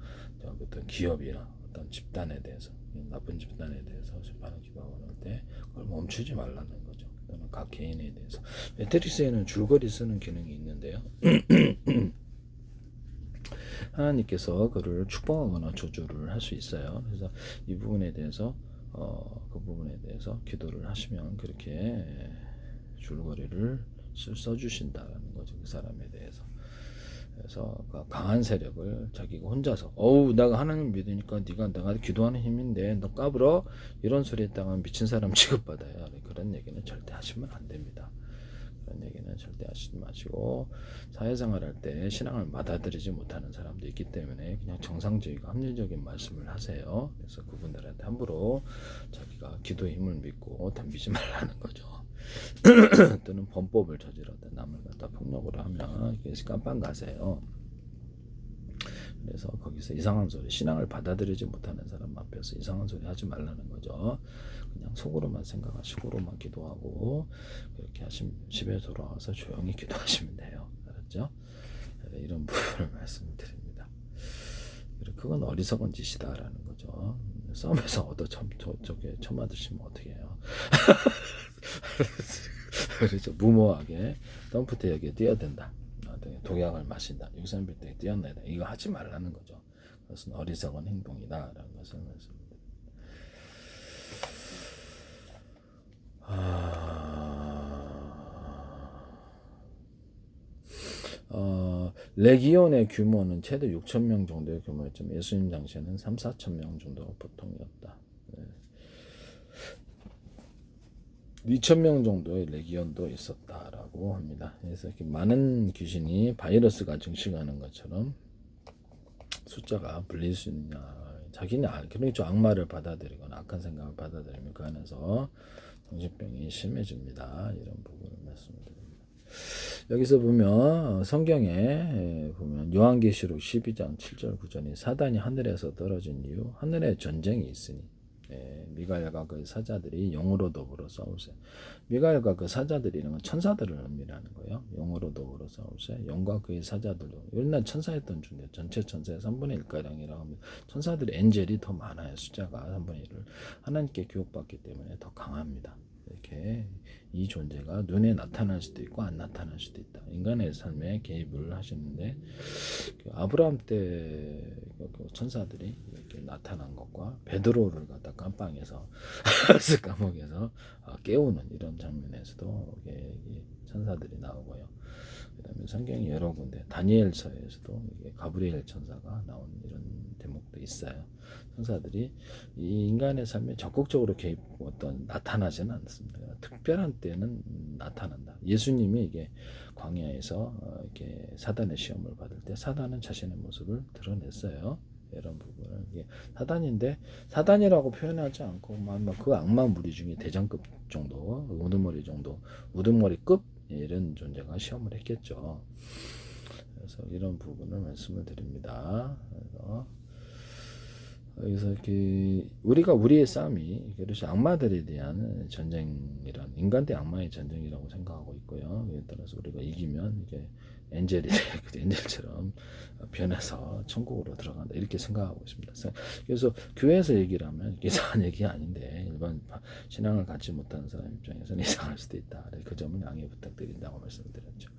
어떤 기업이나 어떤 집단에 대해서 나쁜 집단에 대해서 심판을 기도하거나 할 때 그걸 멈추지 말라는 거죠. 또는 각 개인에 대해서 매트릭스에는 줄거리 쓰는 기능이 있는데요. 하나님께서 그를 축복하거나 저주를 할 수 있어요. 그래서 이 부분에 대해서 그 부분에 대해서 기도를 하시면 그렇게 줄거리를 써주신다는 거죠. 그 사람에 대해서. 그래서 강한 세력을 자기가 혼자서 내가 하나님 믿으니까 네가 내가 기도하는 힘인데 너 까불어 이런 소리 했다가 미친 사람 취급받아요. 그런 얘기는 절대 하시면 안 됩니다. 그런 얘기는 절대 하시지 마시고 사회생활 할 때 신앙을 받아들이지 못하는 사람도 있기 때문에 그냥 정상적이고 합리적인 말씀을 하세요. 그래서 그분들한테 함부로 자기가 기도의 힘을 믿고 덤비지 말라는 거죠. 또는 범법을 저질렀다 남을 갖다 폭력으로 하면 이게 깜빵 가세요. 그래서 거기서 이상한 소리 신앙을 받아들이지 못하는 사람 앞에서 이상한 소리 하지 말라는 거죠. 그냥 속으로만 생각하시고로만 기도하고 그렇게 하시면 집에 돌아와서 조용히 기도하시면 돼요. 알았죠? 이런 부분을 말씀드립니다. 그건 어리석은 짓이다라는 거죠. 싸움에서 저게 처맞으시면 어떻게 해요? 그래서 무모하게 덤프트역에 뛰어든다. 독약을 마신다. 63빌딩에 뛰어내다. 이거 하지 말라는 거죠. 그것은 어리석은 행동이다라는 것을 말씀드립니다. 레기온의 규모는 최대 6,000명 정도의 규모였지만 예수님 당시에는 3,4,000명 정도가 보통이었다. 2,000명 정도의 레기온도 있었다라고 합니다. 그래서 이렇게 많은 귀신이 바이러스가 증식하는 것처럼 숫자가 불릴 수 있느냐. 자기는 그러니까 악마를 받아들이거나 악한 생각을 받아들이면 그 안에서 정신병이 심해집니다. 이런 부분을 말씀드립니다. 여기서 보면 성경에 보면 요한계시록 12장 7절 9절이 사단이 하늘에서 떨어진 이유 하늘에 전쟁이 있으니 미가엘과 그 사자들이 영으로 더불어 싸우세. 미가엘과 그 사자들이라는 건 천사들을 의미하는 거예요. 영으로 더불어 싸우세. 영과 그의 사자들도 옛날 천사였던 중에 전체 천사의 3분의 1가량이라고 합니다. 천사들의 엔젤이 더 많아요. 숫자가 3분의 1을 하나님께 교육받기 때문에 더 강합니다. 이렇게 이 존재가 눈에 나타날 수도 있고 안 나타날 수도 있다. 인간의 삶에 개입을 하시는데 아브라함 때 천사들이 이렇게 나타난 것과 베드로를 갖다 깜빵에서 감옥에서 깨우는 이런 장면에서도 천사들이 나오고요. 그다음에 성경이 여러 군데 다니엘서에서도 이게 가브리엘 천사가 나온 이런 대목도 있어요. 천사들이 이 인간의 삶에 적극적으로 개입 나타나지는 않습니다. 특별한 때는 나타난다. 예수님이 이게 광야에서 이렇게 사단의 시험을 받을 때 사단은 자신의 모습을 드러냈어요. 이런 부분은 이게 사단인데 사단이라고 표현하지 않고 그 악마 무리 중에 대장급 정도, 우두머리 정도, 우두머리급 이런 존재가 시험을 했겠죠. 그래서 이런 부분을 말씀을 드립니다. 그래서 이렇게 우리가 우리의 싸움이 그래서 악마들에 대한 전쟁이란 인간 대 악마의 전쟁이라고 생각하고 있고요. 이에 따라서 우리가 이기면 이게 엔젤처럼 변해서 천국으로 들어간다 이렇게 생각하고 있습니다. 그래서 교회에서 얘기를 하면 이상한 얘기가 아닌데 일반 신앙을 갖지 못하는 사람 입장에서는 이상할 수도 있다. 그 점은 양해 부탁드린다고 말씀드렸죠.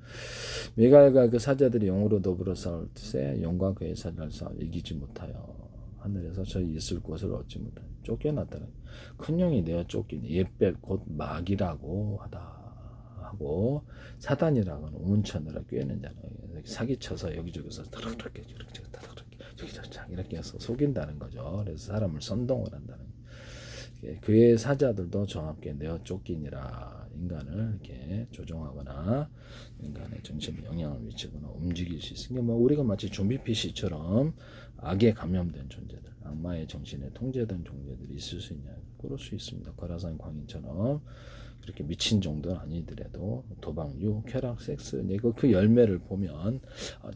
미갈과 그 사자들이 영으로 더불어 싸울 때 영과 그의 사자를 싸워 이기지 못하여 하늘에서 저희 있을 곳을 얻지 못하니 쫓겨났다는 큰 영이 내어 쫓기니 옛별 곧 마귀라고 하다 하고 사단이라고는 우문천으로 꿰는 자는 사기쳐서 여기저기서 더럽게 이렇게 해서 속인다는 거죠. 그래서 사람을 선동을 한다는 그의 사자들도 저와 함께 내어 쫓기니라. 인간을 이렇게 조종하거나 인간의 정신에 영향을 미치거나 움직일 수 있으니까 우리가 마치 좀비 PC처럼 악에 감염된 존재들, 악마의 정신에 통제된 존재들이 있을 수 있냐? 그럴 수 있습니다. 거라산 광인처럼 그렇게 미친 정도는 아니더라도 도박류, 쾌락, 섹스, 그 열매를 보면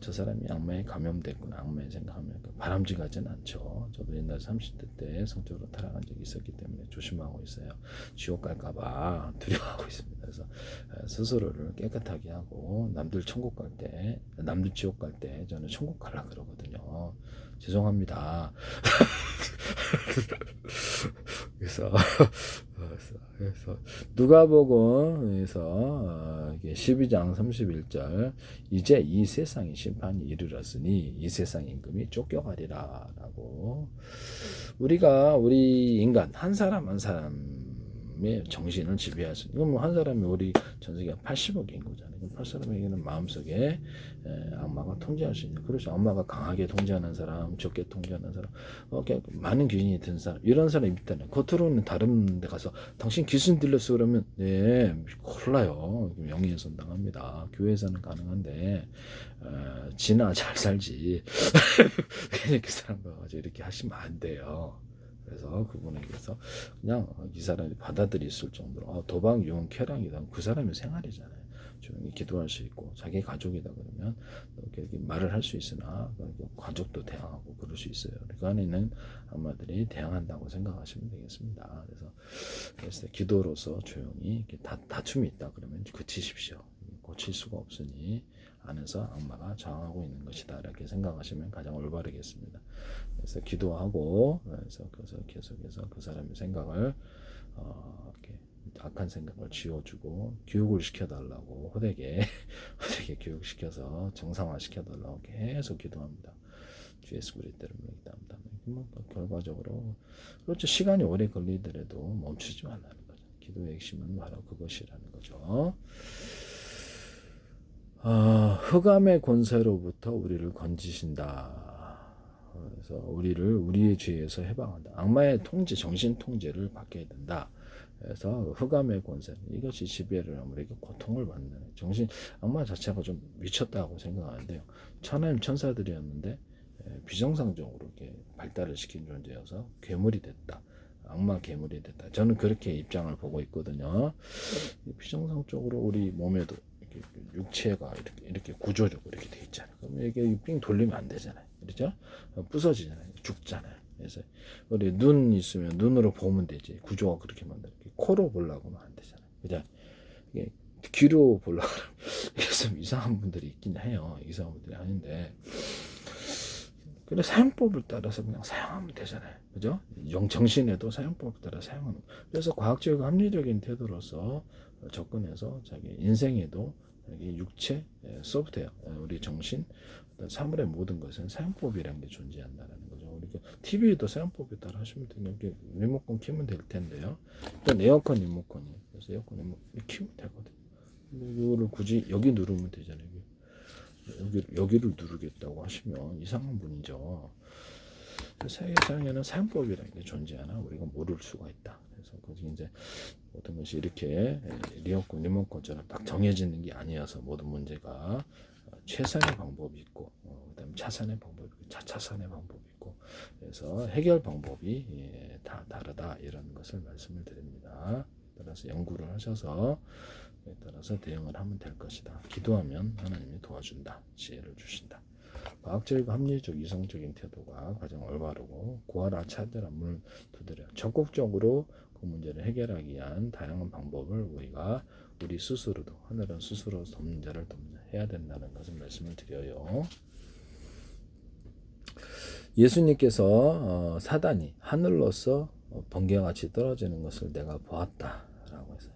저 사람이 악마에 감염됐구나. 악마에 생각하면 바람직하진 않죠. 저도 옛날 30대 때 성적으로 타락한 적이 있었기 때문에 조심하고 있어요. 지옥 갈까봐 두려워하고 있습니다. 그래서 스스로를 깨끗하게 하고 남들 천국 갈 때, 남들 지옥 갈 때 저는 천국 가려고 그러거든요. 죄송합니다. 그래서 누가복음에서 12장 31절 이제 이 세상의 심판이 이르렀으니 이 세상 임금이 쫓겨가리라 라고 우리 인간 한 사람 한 사람의 정신을 지배할 수 이건 한 사람이 우리 전 세계 80억 인구잖아요. 80사람에게는 마음속에 악마가 통제할 수 있는 그렇죠. 악마가 강하게 통제하는 사람, 적게 통제하는 사람, 많은 귀신이 든 사람 이런 사람이 있다네. 겉으로는 다른 데 가서 당신 귀신 들렸어 그러면 네 콜라요. 명예훼손 당합니다. 교회에서는 가능한데 지나 잘 살지 괜히 그 사람과 가지고 이렇게 하시면 안 돼요. 그래서 그분에게서 그냥 이 사람이 받아들일 정도로 도박, 유흥, 쾌락이다. 그 사람의 생활이잖아요. 조용히 기도할 수 있고 자기 가족이다 그러면 이렇게 말을 할 수 있으나 가족도 대항하고 그럴 수 있어요. 그 안에는 악마들이 대항한다고 생각하시면 되겠습니다. 그래서 기도로서 조용히 이렇게 다툼이 있다 그러면 그치십시오. 고칠 수가 없으니 안에서 악마가 저항하고 있는 것이다 이렇게 생각하시면 가장 올바르겠습니다. 그래서 기도하고 그래서 계속해서 그 사람의 생각을 이렇게 악한 생각을 지워주고 교육을 시켜달라고 호되게 교육시켜서 정상화시켜달라고 계속 기도합니다. 주 예수 그리스도를 믿답니다. 결과적으로 그렇죠. 시간이 오래 걸리더라도 멈추지 말라는 거죠. 기도의 핵심은 바로 그것이라는 거죠. 흑암의 권세로부터 우리를 건지신다. 그래서 우리의 죄에서 해방한다. 악마의 통제, 정신 통제를 받게 된다. 그래서 흑암의 권세 이것이 지배를 하면 우리가 고통을 받는 악마 자체가 좀 미쳤다고 생각하는데요. 하나님 천사들이었는데 비정상적으로 이렇게 발달을 시킨 존재여서 괴물이 됐다. 악마 괴물이 됐다. 저는 그렇게 입장을 보고 있거든요. 비정상적으로 우리 몸에도 이렇게 육체가 이렇게 구조적으로 이렇게 돼 있잖아요. 그럼 이게 삥 돌리면 안 되잖아요. 그렇죠? 부서지잖아요. 죽잖아요. 그래서 우리 눈 있으면 눈으로 보면 되지. 구조가 그렇게 만들어. 코로 보려고 하면 안 되잖아요. 그죠? 이게 귀로 보려고 하면 좀 이상한 분들이 있긴 해요. 이상한 분들이 아닌데. 근데 사용법을 따라서 그냥 사용하면 되잖아요. 그죠? 정신에도 사용법을 따라 사용하는. 그래서 과학적이고 합리적인 태도로서 접근해서 자기 인생에도 자기 육체, 소프트웨어, 우리 정신, 사물의 모든 것은 사용법이라는 게 존재한다는 거죠. 우리가 TV도 사용법에 따라 하시면 되는 게 리모컨 키면 될 텐데요. 일단 에어컨 리모컨이에요. 그래서 에어컨 리모컨 키면 되거든요. 이거를 굳이 여기 누르면 되잖아요. 여기를 누르겠다고 하시면 이상한 분이죠. 세계상에는 사용법이라는 게 존재하나 우리가 모를 수가 있다. 그래서 거기 이제 모든 것이 이렇게 리모컨처럼 딱 정해지는 게 아니어서 모든 문제가 최선의 방법이 있고 그다음에 차선의 방법이 있고 차차선의 방법이 있고 그래서 해결 방법이 다 다르다 이런 것을 말씀을 드립니다. 따라서 연구를 하셔서 따라서 대응을 하면 될 것이다. 기도하면 하나님이 도와준다. 지혜를 주신다. 과학적이고 합리적 이성적인 태도가 가장 올바르고 구하라 찾으라 문을 두드려 적극적으로 그 문제를 해결하기 위한 다양한 방법을 우리가 우리 스스로도 하늘은 스스로 돕는 자를 해야 된다는 것을 말씀을 드려요. 예수님께서 사단이 하늘로서 번개같이 떨어지는 것을 내가 보았다라고 해서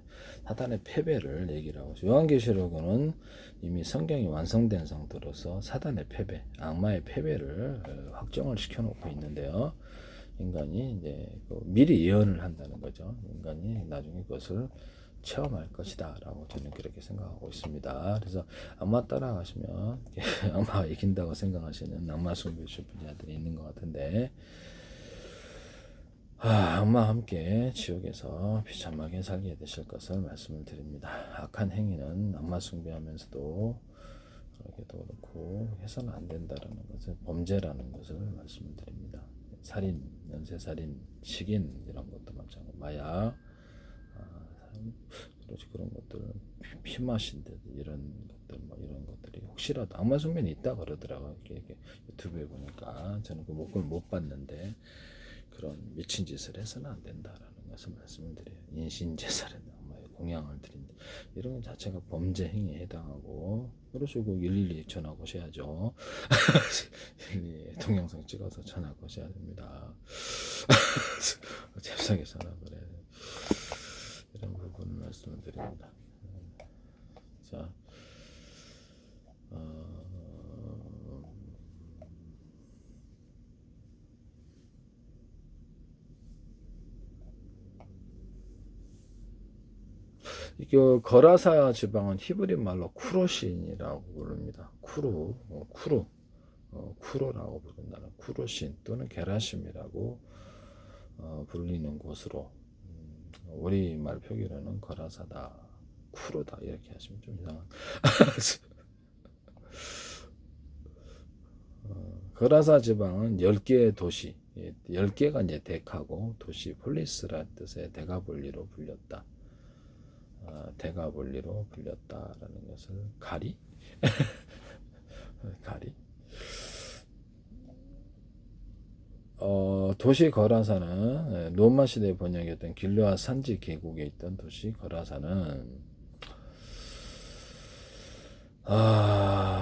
사단의 패배를 얘기를 하고 있어요. 요한계시록은 이미 성경이 완성된 상태로서 사단의 패배, 악마의 패배를 확정을 시켜놓고 있는데요. 인간이 이제 미리 예언을 한다는 거죠. 인간이 나중에 그것을 체험할 것이다 라고 저는 그렇게 생각하고 있습니다. 그래서 악마 따라가시면 악마가 이긴다고 생각하시는 악마 숭배 슈퍼자들이 있는 것 같은데 악마와 함께 지옥에서 비참하게 살게 되실 것을 말씀을 드립니다. 악한 행위는 악마 숭배하면서도 그렇게도 그렇고 해서는 안 된다라는 것을 범죄라는 것을 말씀을 드립니다. 살인, 연쇄살인, 식인 이런 것도 마찬가지고 마약, 그렇지 그런 것들 피 마신 듯 이런 것들 뭐 이런 것들이 혹시라도 악마 숭배는 있다 그러더라고요. 이렇게 유튜브에 보니까 저는 그 목을 못 봤는데. 그런 미친 짓을 해서는 안 된다라는 것을 말씀을 드려요. 인신제사를 공양을 드린다. 이런 것 자체가 범죄 행위에 해당하고 그러시고 112 전화 거셔야죠. 112 동영상 찍어서 전화 거셔야 됩니다. 잽싸게 전화 그래. 이런 부분을 말씀을 드립니다. 자, 이 거라사 지방은 히브리 말로 쿠로신이라고 부릅니다. 쿠로라고 부른다는 쿠로신 또는 게라심이라고 불리는 곳으로 우리말 표기로는 거라사다, 쿠로다 이렇게 하시면 좀 이상한. 거라사 지방은 10개의 도시, 10개가 이제 덱하고 도시 폴리스라는 뜻의 데가볼리로 불렸다. 데가볼리로 불렸다라는 것을 가리? 도시 거라사는 로마 시대 번역이었던 길르앗 산지 계곡에 있던 도시 거라사는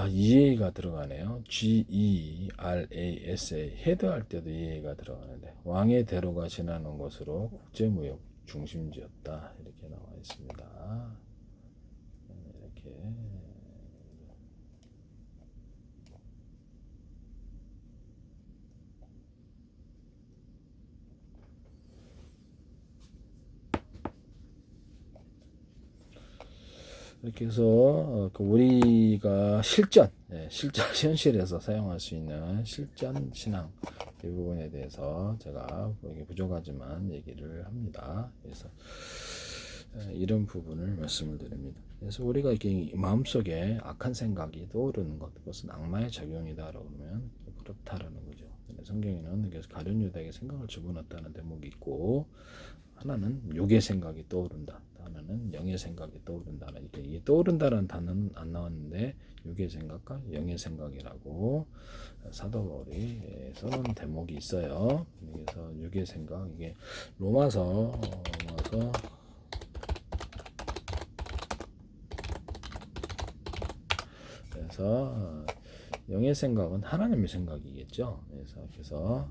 EA가 들어가네요. GERASA 헤드할 때도 EA가 들어가는데 왕의 대로가 지나는 곳으로 국제무역 중심지였다 이렇게 나와 있습니다. 이렇게 이렇게 해서 우리가 실전 현실에서 사용할 수 있는 실전 신앙 이 부분에 대해서 제가 부족하지만 얘기를 합니다. 그래서 이런 부분을 말씀을 드립니다. 그래서 우리가 이렇게 마음속에 악한 생각이 떠오르는 것, 그것은 악마의 작용이다라고 하면 그렇다라는 거죠. 성경에는 그래서 가룟 유다에게 생각을 집어넣었다는 대목이 있고, 하나는 육의 생각이 떠오른다, 하나는 영의 생각이 떠오른다는, 이게 떠오른다는 단어는 안 나왔는데 육의 생각과 영의 생각이라고 사도 바울이 써놓은 대목이 있어요. 그래서 육의 생각, 이게 로마서 그래서 영의 생각은 하나님의 생각이겠죠. 그래서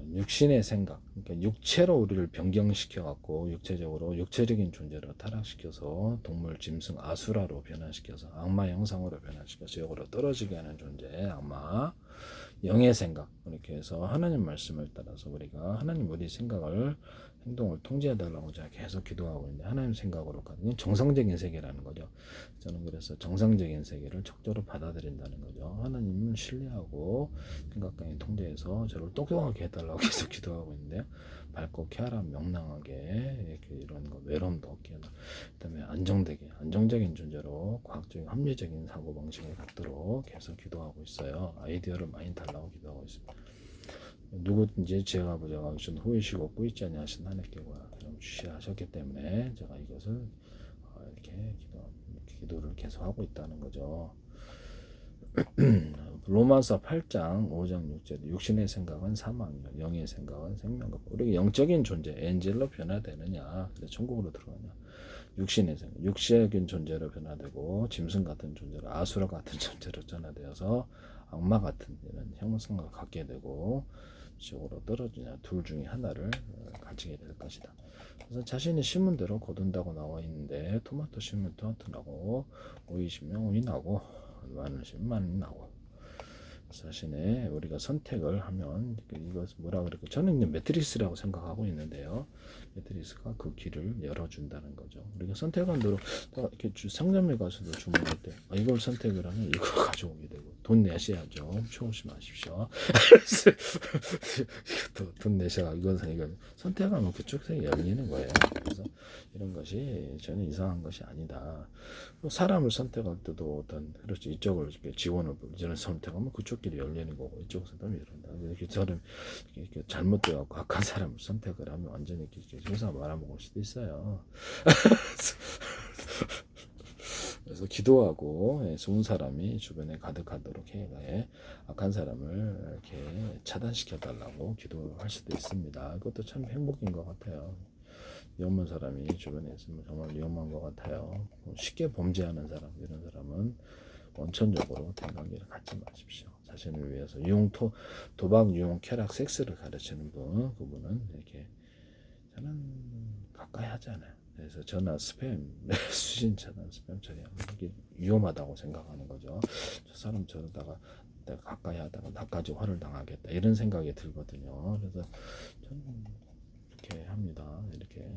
육신의 생각, 그러니까 육체로 우리를 변경시켜 갖고 육체적으로 육체적인 존재로 타락시켜서 동물, 짐승, 아수라로 변화시켜서 악마 형상으로 변화시켜서 지옥으로 떨어지게 하는 존재, 악마. 영의 생각, 이렇게 해서 하나님 말씀을 따라서 우리가 하나님 우리 생각을 행동을 통제해달라고 제가 계속 기도하고 있는데 하나님 생각으로 가는 건 정상적인 세계라는 거죠. 저는 그래서 정상적인 세계를 적절히 받아들인다는 거죠. 하나님을 신뢰하고 생각관이 통제해서 저를 똑똑하게 해달라고 계속 기도하고 있는데요. 밝고 쾌활한 명랑하게 이런 거 외로움도 없게 그다음에 안정적인 존재로 과학적인 합리적인 사고방식을 갖도록 계속 기도하고 있어요. 아이디어를 많이 달라고 기도하고 있습니다. 누구든지 제가 보자가 전 후회시고 없고 있지 않냐 하신 하나님께서 주시하셨기 때문에 제가 이것을 이렇게 기도를 계속하고 있다는 거죠. 로마서 8장 5장 6절 육신의 생각은 사망이요 영의 생각은 생명과 우리가 영적인 존재 엔젤로 변화되느냐 천국으로 들어가냐 육신의 생각 육신적인 존재로 변화되고 짐승 같은 존재로 아수라 같은 존재로 변화되어서 악마 같은 이런 형성을 갖게 되고 지옥으로 떨어지냐 둘 중에 하나를 가지게 될 것이다. 그래서 자신이 심은 대로 거둔다고 나와 있는데 토마토 심으면 토마토 나고 오이 심으면 오이 나고 마늘 심으면 마늘 나고 자신의 우리가 선택을 하면 이것 뭐라 그럴까 저는 매트리스라고 생각하고 있는데요. 매트리스가 그 길을 열어준다는 거죠. 우리가 선택한 대로 이렇게 상점에 가서도 주문할 때 이걸 선택을 하면 이거 가져오게 되고 돈 내셔야죠. 조금씩 마십시오. 이것도 돈 내셔야 이건 선택하면 그쪽 세계 열리는 거예요. 그래서 이런 것이 저는 이상한 것이 아니다. 사람을 선택할 때도 어떤 그렇죠 이쪽을 지원을 이런 선택하면 그쪽 길이 열리는 거고 이쪽 선택하면 이런다. 이렇게 저는 이렇게 잘못되어 악한 사람을 선택을 하면 완전히 이렇게 회사 말아먹을 수도 있어요. 그래서 기도하고 좋은 사람이 주변에 가득하도록 해 악한 사람을 이렇게 차단시켜 달라고 기도할 수도 있습니다. 그것도 참 행복인 것 같아요. 위험한 사람이 주변에 있으면 정말 위험한 것 같아요. 쉽게 범죄하는 사람 이런 사람은 원천적으로 대관계를 갖지 마십시오. 자신을 위해서 도박, 유혹, 쾌락, 섹스를 가르치는 분 그분은 이렇게 저는 가까이 하지 않아요. 그래서 전화 스팸 수신 전화 스팸 처리하면 이게 위험하다고 생각하는 거죠. 저 사람 저러다가 내가 가까이 하다가 나까지 화를 당하겠다 이런 생각이 들거든요. 그래서 저는 이렇게 합니다. 이렇게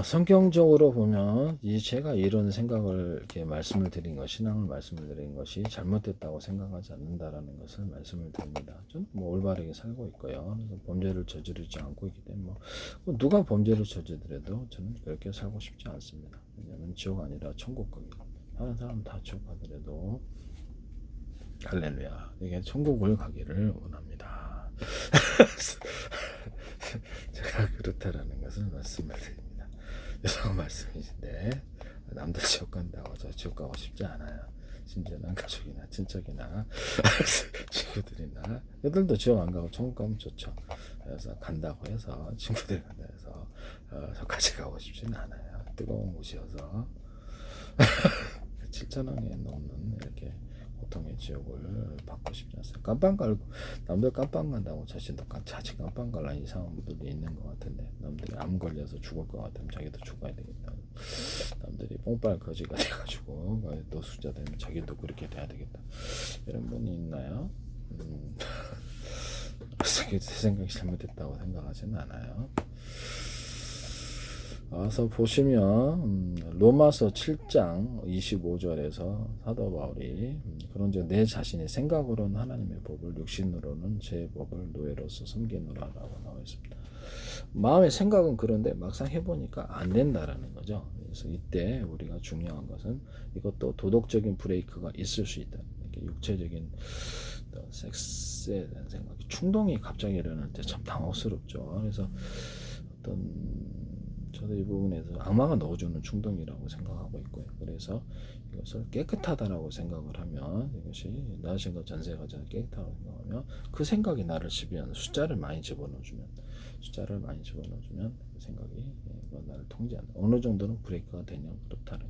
성경적으로 보면 제가 이런 생각을 이렇게 말씀을 드린 것, 신앙을 말씀을 드린 것이 잘못됐다고 생각하지 않는다라는 것을 말씀을 드립니다. 좀 올바르게 살고 있고요. 그래서 범죄를 저지르지 않고 있기 때문에 누가 범죄를 저지르더라도 저는 그렇게 살고 싶지 않습니다. 왜냐하면 지옥 아니라 천국 겁니다. 다른 사람 다 지옥 가더라도 할렐루야. 이게 천국을 가기를 원합니다. 제가 그렇다라는 것을 말씀을 드립니다. 이런 말씀이신데 남들 지옥 간다고 저 지옥 가고 싶지 않아요. 심지어 난 가족이나 친척이나 친구들이나 애들도 지옥 안 가고 천국 가면 좋죠. 그래서 간다고 해서 친구들이 간다 해서 저까지 가고 싶지는 않아요. 뜨거운 곳이어서 7,000원이 넘는 이렇게 고통의 지옥을 받고 싶지 않습니다. 깜빵 갈고 남들 깜빵 간다고 자신도 자칫 깜빵 갈라 이상한 분들도 있는 것 같은데 남들이 암 걸려서 죽을 것 같으면 자기도 죽어야 되겠다. 남들이 뽕빨 거지가 돼가지고 노숙자 되면 자기도 그렇게 돼야 되겠다. 이런 분이 있나요? 제 생각이 잘못됐다고 생각하지는 않아요. 와서 보시면 로마서 7장 25절에서 사도 바울이 그런즉 내 자신의 생각으로는 하나님의 법을 육신으로는 제 법을 노예로서 섬기노라라고 나와 있습니다. 마음의 생각은 그런데 막상 해보니까 안 된다라는 거죠. 그래서 이때 우리가 중요한 것은 이것도 도덕적인 브레이크가 있을 수 있다. 이렇게 육체적인 섹스에 대한 생각이 충동이 갑자기 일어날 때 참 당혹스럽죠. 그래서 저도 이 부분에서 악마가 넣어주는 충동이라고 생각하고 있고요. 그래서 이것을 깨끗하다라고 생각을 하면 이것이 나 생각 전세가 깨끗하다고 생각하면 그 생각이 나를 지배하는 숫자를 많이 집어넣어주면 그 생각이 나를 통제하는 어느 정도는 브레이크가 되냐 그렇다는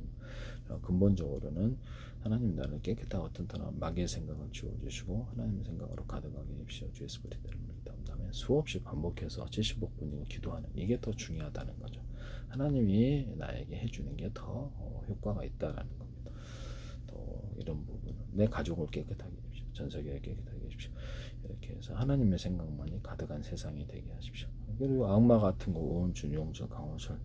근본적으로는 하나님 나를 깨끗하고 튼튼한 마귀의 생각을 지워주시고 하나님의 생각으로 가득하게 입시어 주의 스피릿을 다음에 수없이 반복해서 75분이고 기도하는 이게 더 중요하다는 거죠. 하나님이 나에게 해주는 게 더 효과가 있다라는 겁니다. 또 이런 부분은 내 가족을 깨끗하게 해주십시오. 전 세계에 되게 하십시오. 이렇게 해서 하나님의 생각만이 가득한 세상이 되게 하십시오. 그리고 악마 같은 거 오은준, 용준, 강원철,